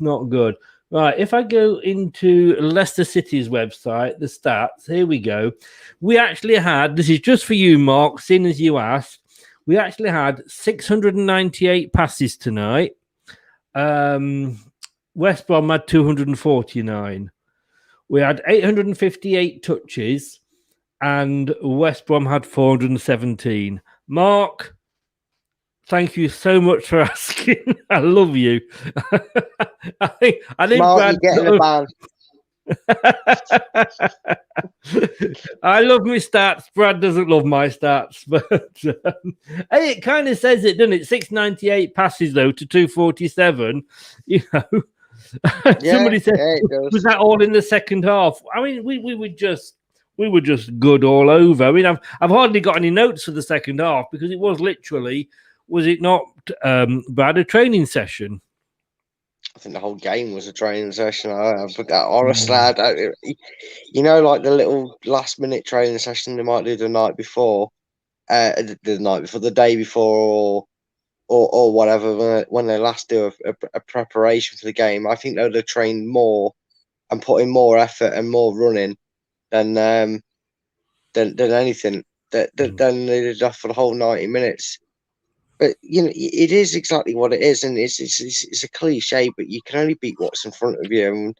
not good. Right, if I go into Leicester City's website, the stats, here we go. We actually had, this is just for you, Mark, seeing as you asked, we actually had 698 passes tonight. West Brom had 249. We had 858 touches, and West Brom had 417. Mark, thank you so much for asking. I love you. I think Mark, Brad, you're getting a ban. I love my stats. Brad doesn't love my stats, but hey, it kind of says it, doesn't it? 698 passes though to 247. You know, somebody said, was that all in the second half? I mean, we were just good all over. I mean, I've hardly got any notes for the second half because it was literally. Was it not, Brad, a training session? I think the whole game was a training session. I put that honestly. You know, like the little last-minute training session they might do the night before, the day before, or whatever. When they last do a preparation for the game, I think they'd have trained more and put in more effort and more running than anything than they did for the whole 90 minutes. But you know, it is exactly what it is, and it's a cliche. But you can only beat what's in front of you,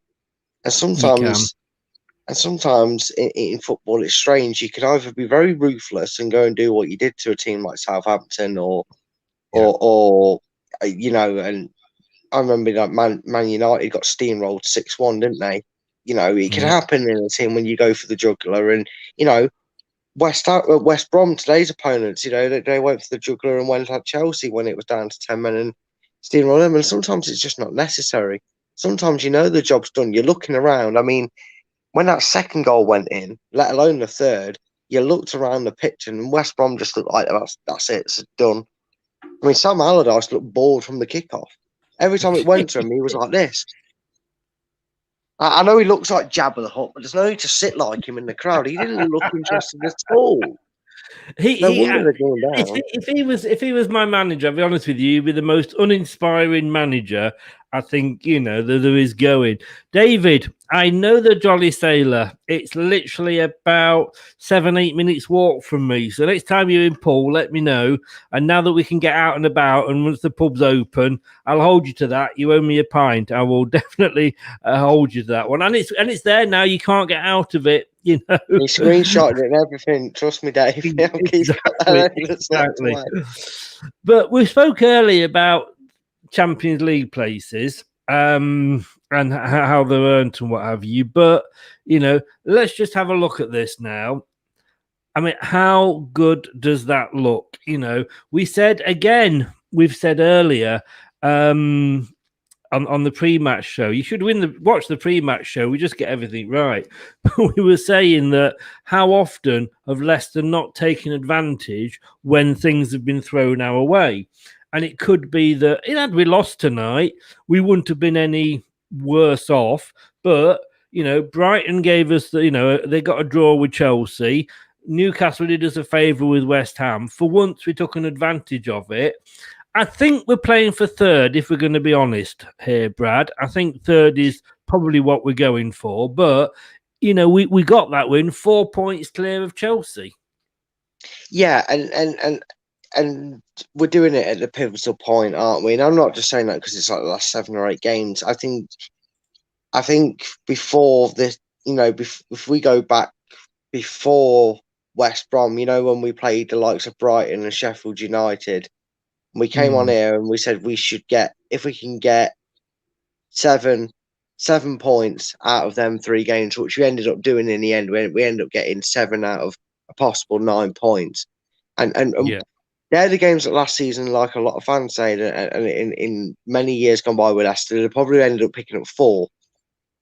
and sometimes in football, it's strange. You can either be very ruthless and go and do what you did to a team like Southampton, or you know. And I remember that Man United got steamrolled 6-1, didn't they? You know, it can happen in a team when you go for the jugular, and you know. West Brom, today's opponents, you know, they went for the jugular and went at Chelsea when it was down to 10 men and steamroll them. And sometimes it's just not necessary. Sometimes, you know, the job's done. You're looking around. I mean, when that second goal went in, let alone the third, you looked around the pitch and West Brom just looked like that's it, it's done. I mean, Sam Allardyce looked bored from the kickoff. Every time it went to him, he was like this. I know he looks like Jabba the Hutt, but there's no need to sit like him in the crowd. He didn't look interested at all. If he was my manager, I'll be honest with you, he'd be the most uninspiring manager I think, you know, there is going. David, I know the Jolly Sailor. It's literally about 7-8 minutes walk from me. So next time you're in Poole, let me know. And now that we can get out and about, and once the pub's open, I'll hold you to that. You owe me a pint. I will definitely hold you to that one. And it's there now. You can't get out of it. You know, he screenshotted it and everything. Trust me, Dave. Exactly. But we spoke earlier about Champions League places and how they're earned and what have you. But, you know, let's just have a look at this now. I mean, how good does that look? You know, we've said earlier on the pre-match show, you should watch the pre-match show. We just get everything right. But we were saying that how often have Leicester not taken advantage when things have been thrown our way? And it could be that had we lost tonight, we wouldn't have been any worse off. But, you know, Brighton gave us they got a draw with Chelsea. Newcastle did us a favour with West Ham. For once, we took an advantage of it. I think we're playing for third, if we're going to be honest here, Brad. I think third is probably what we're going for. But, you know, we got that win, 4 points clear of Chelsea. Yeah, and we're doing it at the pivotal point, aren't we? And I'm not just saying that because it's like the last 7 or 8 games. I think before this, if we go back before West Brom, when we played the likes of Brighton and Sheffield United, we came on here and we said we should if we can get 7 points out of them 3 games, which we ended up doing in the end. We ended up getting 7 out of a possible 9 points. And they're the games that last season, like a lot of fans say, and in many years gone by with Leicester, they probably ended up picking up 4.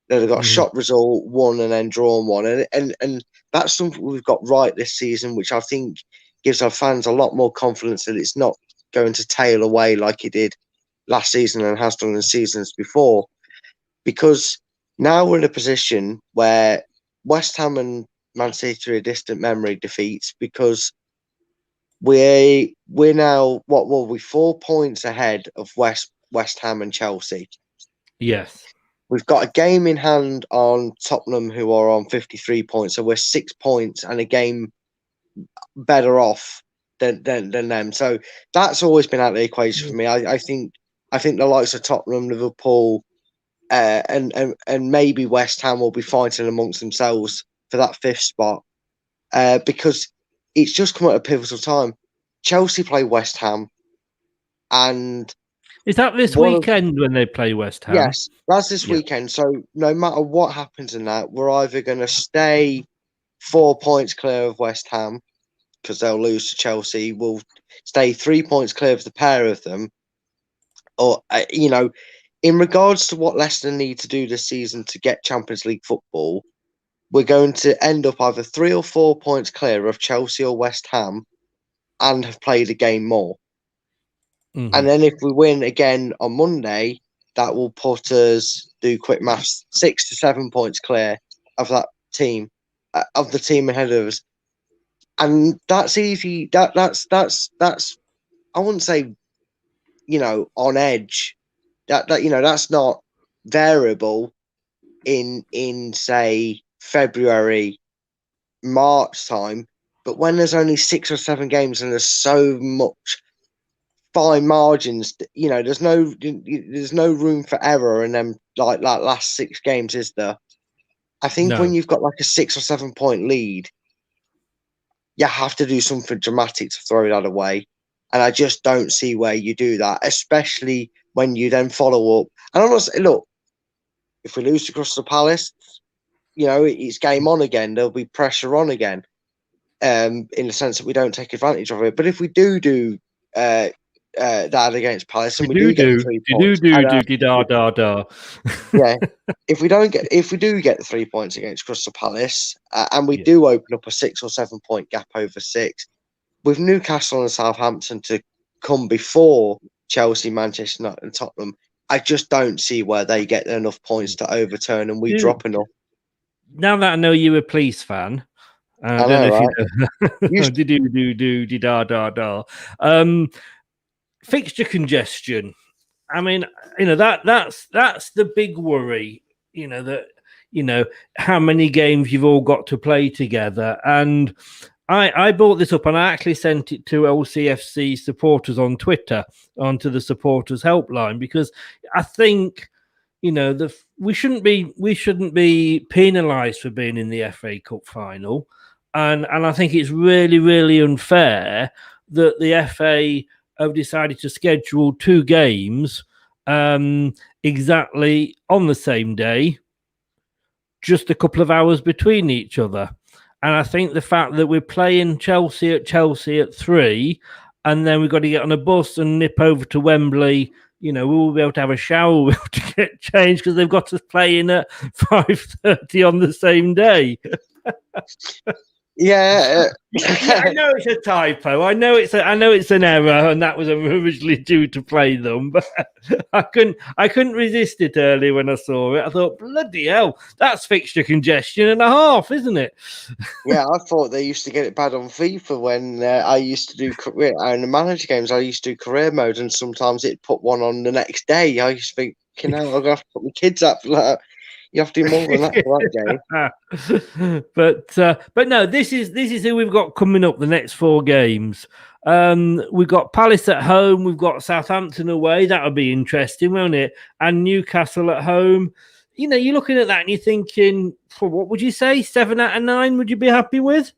They've got a shot result, 1, and then drawn 1. And that's something we've got right this season, which I think gives our fans a lot more confidence that it's not going to tail away like it did last season and has done in seasons before. Because now we're in a position where West Ham and Man City are a distant memory defeats, because we're now, what were we, 4 points ahead of West Ham and Chelsea. Yes. We've got a game in hand on Tottenham, who are on 53 points. So we're 6 points and a game better off than them. So that's always been out of the equation for me. I think the likes of Tottenham, Liverpool, and maybe West Ham will be fighting amongst themselves for that 5th spot, because it's just come at a pivotal time. Chelsea play West Ham, and is that this weekend when they play West Ham? Yes, that's this weekend. So no matter what happens in that, we're either going to stay 4 points clear of West Ham because they'll lose to Chelsea. We'll stay 3 points clear of the pair of them, or in regards to what Leicester need to do this season to get Champions League football, we're going to end up either 3 or 4 points clear of Chelsea or West Ham and have played a game more. And then if we win again on Monday, that will put us, do quick maths, 6 to 7 points clear of that team, of the team ahead of us. And that's easy. That's I wouldn't say, on edge. That's not variable in say February, March time. But when there's only 6 or 7 games and there's so much fine margins, there's no room for error in them, like last 6 games, is there? I think when you've got like a 6 or 7 point lead, you have to do something dramatic to throw that away. And I just don't see where you do that, especially when you then follow up. And honestly, look, if we lose to Crystal Palace, it's game on again. There'll be pressure on again, in the sense that we don't take advantage of it. But if we do that against Palace, and we do get 3 points, yeah. If we do get the 3 points against Crystal Palace, and we do open up a 6 or 7 point gap over 6, with Newcastle and Southampton to come before Chelsea, Manchester United, and Tottenham, I just don't see where they get enough points to overturn and we drop enough. Now that I know you're a police fan, I don't know if you know. Fixture congestion. I mean, that's the big worry. How many games you've all got to play together. And I brought this up and I actually sent it to LCFC supporters on Twitter, onto the supporters helpline, because I think we shouldn't be penalised for being in the FA Cup final, and I think it's really, really unfair that the FA have decided to schedule 2 games exactly on the same day, just a couple of hours between each other. And I think the fact that we're playing Chelsea at 3, and then we've got to get on a bus and nip over to Wembley, we will be able to have a shower, we'll be able to get changed, because they've got us playing at 5:30 on the same day. Yeah, I know it's a typo. I know it's an error, and that was originally due to play them. But I couldn't resist it earlier when I saw it. I thought, bloody hell, that's fixture congestion and a half, isn't it? Yeah, I thought they used to get it bad on FIFA when I used to do in the manager games. I used to do career mode, and sometimes it put one on the next day. I used to think, I'll have to put my kids up for that. You have to do more than that for that game. But no, this is who we've got coming up the next 4 games. We've got Palace at home, we've got Southampton away. That'll be interesting, won't it? And Newcastle at home. You know, you're looking at that and you're thinking, for what would you say? 7 out of 9? Would you be happy with?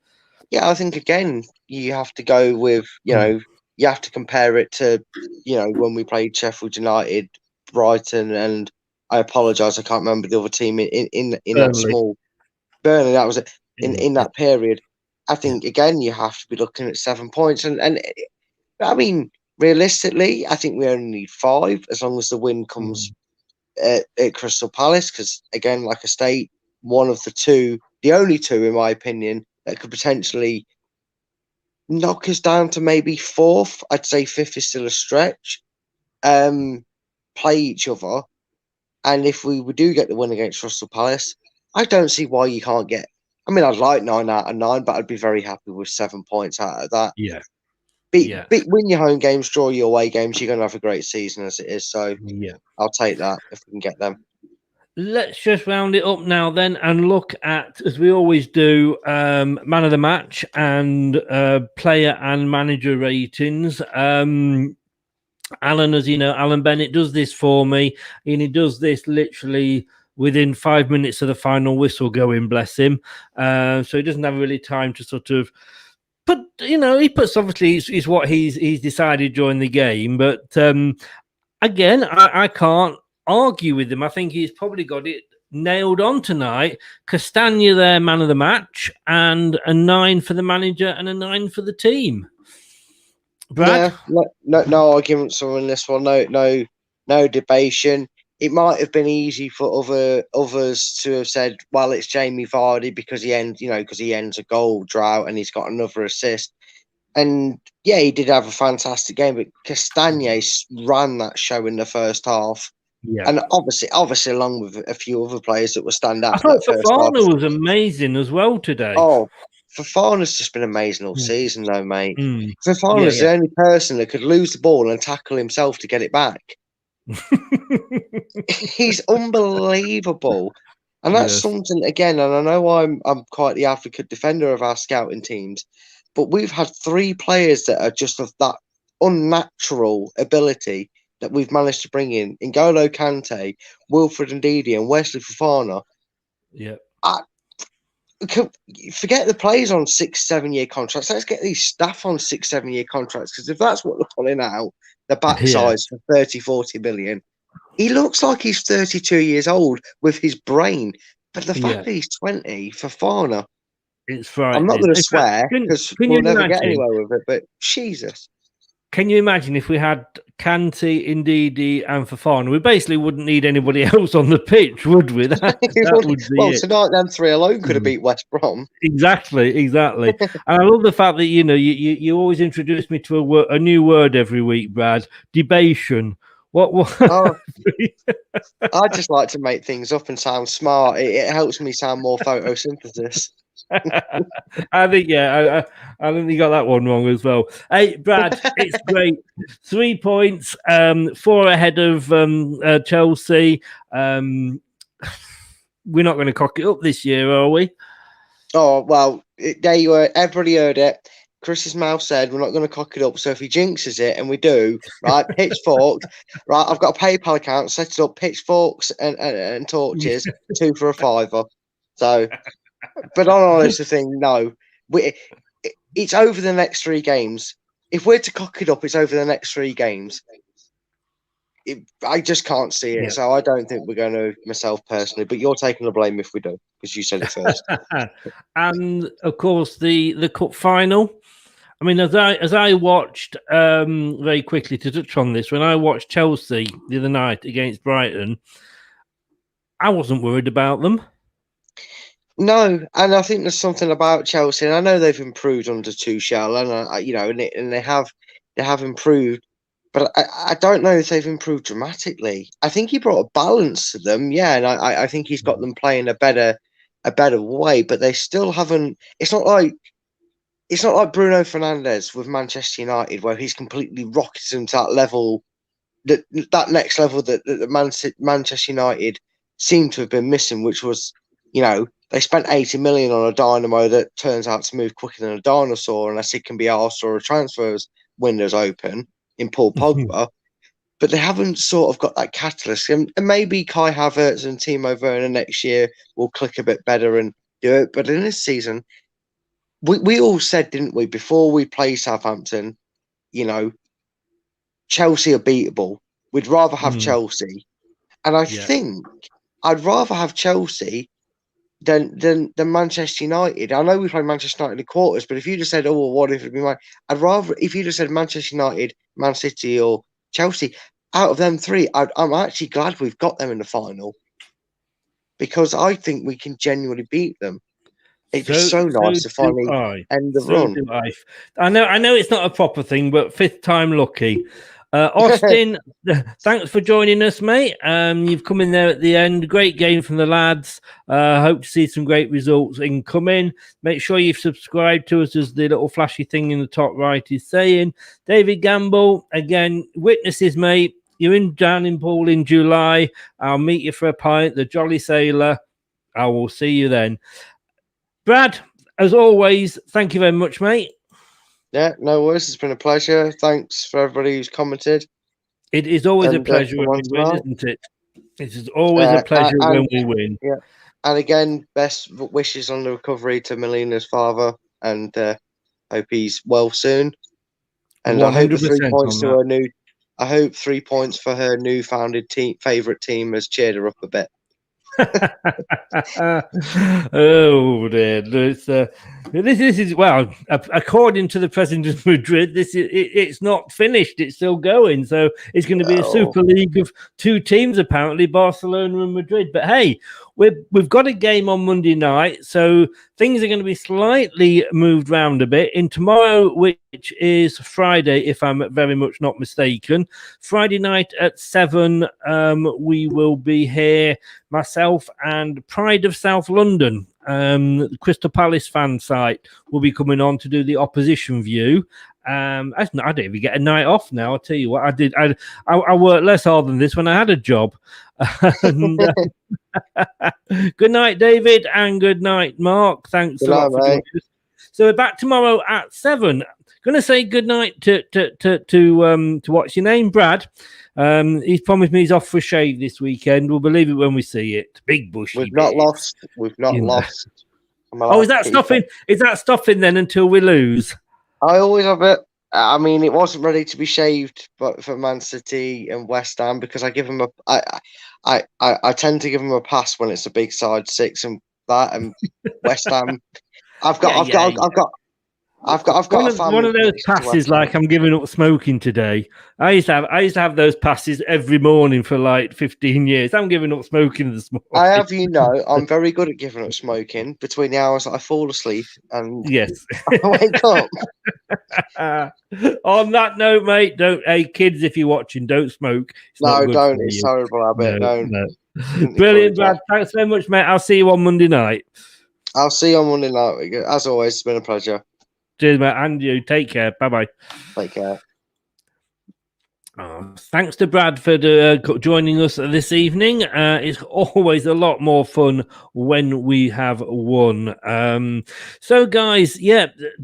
Yeah, I think again you have to go with, you know, you have to compare it to, you know, when we played Sheffield United, Brighton, and I apologise, I can't remember the other team in that small Burnley. That was it in that period. I think again you have to be looking at 7 points, and I mean realistically, I think we only need 5 as long as the win comes at Crystal Palace, because again, like I state, one of the only two in my opinion that could potentially knock us down to maybe 4th. I'd say 5th is still a stretch. Play each other, and if we do get the win against Crystal Palace, I don't see why you can't get. I mean, I'd like 9 out of 9, but I'd be very happy with 7 points out of that. Yeah. Win your home games, draw your away games. You're going to have a great season as it is. So I'll take that if we can get them. Let's just round it up now then and look at, as we always do, man of the match and player and manager ratings. Alan, as you know, Alan Bennett does this for me, and he does this literally within 5 minutes of the final whistle going, bless him. So he doesn't have really time to sort of put, you know, he puts obviously is what he's decided during the game. But again, I can't argue with him. I think he's probably got it nailed on tonight. Castagna there, man of the match, and a 9 for the manager and a 9 for the team. Brad? Yeah, no arguments on this one. No debation. It might have been easy for others to have said, well, it's Jamie Vardy because he ends a goal drought and he's got another assist. And yeah, he did have a fantastic game, but Castagna ran that show in the first half. Yeah. And obviously, along with a few other players that were stand out. I thought Fofana was amazing as well today. Oh, Fofana's just been amazing all season, though, mate. Fofana's the only person that could lose the ball and tackle himself to get it back. He's unbelievable, and that's something again. And I know I'm quite the advocate defender of our scouting teams, but we've had 3 players that are just of that unnatural ability that we've managed to bring in: N'Golo Kante, Wilfred Ndidi, and Wesley Fofana. Yeah. Forget the players on 6-7 year contracts. Let's get these staff on 6-7 year contracts, because if that's what they're pulling out, the backsides for 30-40 million, he looks like he's 32 years old with his brain. But the fact that he's 20, Fofana, it's frightening. I'm not going to swear because we'll never get anywhere with it, but Jesus. Can you imagine if we had Kante, Ndidi, and Fofana? We basically wouldn't need anybody else on the pitch, would we? That would be tonight them 3 alone could have beat West Brom. Exactly. And I love the fact that you always introduce me to a new word every week, Brad. Debation. What? Oh, I just like to make things up and sound smart. It helps me sound more photosynthesis. I think I think you got that one wrong as well. Hey, Brad, it's great. 3 points, 4 ahead of Chelsea. We're not going to cock it up this year, are we? Oh well, there you were. Everybody heard it. Chris's mouth said we're not going to cock it up. So if he jinxes it, and we do, right, pitchforks, right, I've got a PayPal account, set it up, pitchforks and torches, 2 for a £5. So, but on honest thing, no, it's over the next 3 games. If we're to cock it up, it's over the next 3 games. I just can't see it, so I don't think we're going to, myself personally, but you're taking the blame if we do, because you said it first. And of course, the cup final. I mean, as I watched very quickly to touch on this, when I watched Chelsea the other night against Brighton, I wasn't worried about them. No, and I think there's something about Chelsea, and I know they've improved under Tuchel, and they have improved. But I don't know if they've improved dramatically. I think he brought a balance to them, and I think he's got them playing a better way. But they still haven't. It's not like Bruno Fernandes with Manchester United, where he's completely rocketed them to that level, that next level that Manchester United seemed to have been missing, which was, they spent 80 million on a dynamo that turns out to move quicker than a dinosaur unless it can be asked or a transfers window's open in Paul Pogba. But they haven't sort of got that catalyst. And maybe Kai Havertz and Timo Werner next year will click a bit better and do it. But in this season, we all said, didn't we, before we play Southampton, Chelsea are beatable. We'd rather have Chelsea. And I think I'd rather have Chelsea than Manchester United. I know we play Manchester United in the quarters, but if you just said, oh, well, what if it'd be I'd rather, if you just said Manchester United, Man City or Chelsea, out of them three, I'm actually glad we've got them in the final because I think we can genuinely beat them. It'd be so nice to finally end the run. I know it's not a proper thing, but fifth time lucky. Austin, thanks for joining us, mate. You've come in there at the end. Great game from the lads. Hope to see some great results incoming. Make sure you've subscribed to us, as the little flashy thing in the top right is saying. David Gamble, again, witnesses, mate. You're down in Poole in July. I'll meet you for a pint. The Jolly Sailor. I will see you then. Brad, as always, thank you very much, mate. Yeah, no worries. It's been a pleasure. Thanks for everybody who's commented. It is always a pleasure when we win, isn't it? It is always a pleasure when we win. Yeah. And again, best wishes on the recovery to Melina's father, and hope he's well soon. And I hope the 3 points to her new. I hope 3 points for her new founded favorite team has cheered her up a bit. Oh dear! This is, well, according to the president of Madrid, it's not finished. It's still going. So it's going to be a Super League of two teams, apparently, Barcelona and Madrid. But hey, we've got a game on Monday night, so things are going to be slightly moved around a bit. In tomorrow, which is Friday, if I'm very much not mistaken, Friday night at 7, we will be here, myself and Pride of South London, the Crystal Palace fan site, will be coming on to do the opposition view. I don't even get a night off now. I'll tell you what, I worked less hard than this when I had a job. And, good night, David, and good night, Mark. Thanks a lot for joining us. So we're back tomorrow at 7. Going to say good night to what's your name, Brad. He's promised me he's off for a shave this weekend. We'll believe it when we see it. Big bushy. We've not lost. We've not lost. Oh, is that stopping? Is that stopping then until we lose? I always have it. I mean, it wasn't ready to be shaved, but for Man City and West Ham, because I give them I tend to give them a pass when it's a big side 6 and that, and West Ham. I've got one of those passes like I'm giving up smoking today. I used to have those passes every morning for like 15 years. I'm giving up smoking this morning. I have, I'm very good at giving up smoking between the hours that I fall asleep and yes, I wake up. On that note, mate, hey kids, if you're watching, don't smoke. No, don't. It's a horrible habit. No. Brilliant, Brad. Thanks very much, mate. I'll see you on Monday night. I'll see you on Monday night. As always, it's been a pleasure. Cheers, mate. And you. Take care. Bye-bye. Take care. Thanks to Bradford joining us this evening. It's always a lot more fun when we have won. So, guys,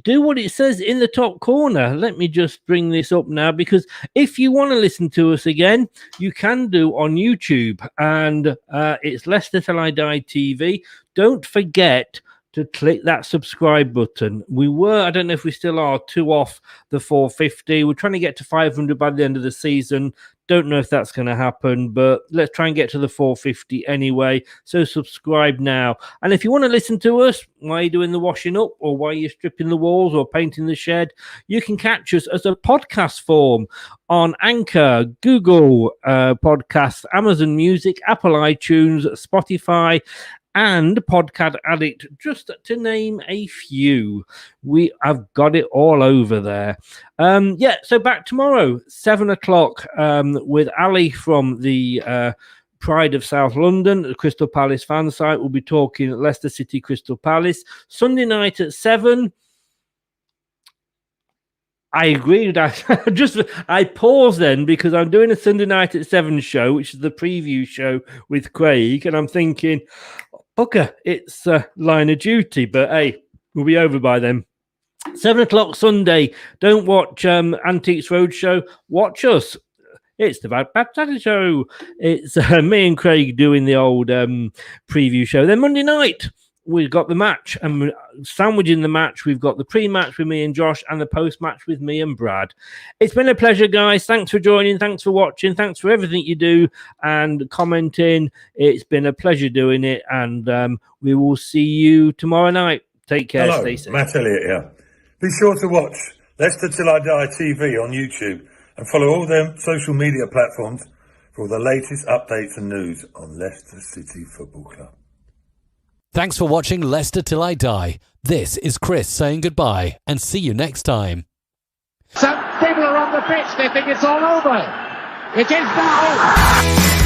do what it says in the top corner. Let me just bring this up now, because if you want to listen to us again, you can do on YouTube, and it's Leicester Till I Die TV. Don't forget to click that subscribe button. I don't know if we still are 2 off the 450. We're trying to get to 500 by the end of the season. Don't know if that's going to happen, but let's try and get to the 450 anyway. So subscribe now. And if you want to listen to us while you're doing the washing up, or while you're stripping the walls or painting the shed, you can catch us as a podcast form on Anchor, Google Podcasts, Amazon Music, Apple iTunes, Spotify, and Podcast Addict, just to name a few. We have got it all over there. So back tomorrow, 7 o'clock, with Ali from the Pride of South London, the Crystal Palace fan site. We'll be talking Leicester City Crystal Palace. Sunday night at 7. I agree with that. I pause then because I'm doing a Sunday night at 7 show, which is the preview show with Craig, and I'm thinking, bugger, it's line of duty, but hey, we'll be over by then. 7 o'clock Sunday. Don't watch Antiques Roadshow. Watch us. It's the Bad Daddy Show. It's me and Craig doing the old preview show. Then Monday night, we've got the match, and sandwiching the match, we've got the pre-match with me and Josh and the post-match with me and Brad. It's been a pleasure, guys. Thanks for joining. Thanks for watching. Thanks for everything you do and commenting. It's been a pleasure doing it, and we will see you tomorrow night. Take care. Hello, stay safe. Matt Elliott here. Be sure to watch Leicester Till I Die TV on YouTube and follow all their social media platforms for all the latest updates and news on Leicester City Football Club. Thanks for watching Leicester Till I Die. This is Chris saying goodbye and see you next time. Some people are on the pitch, they think it's all over. It is now.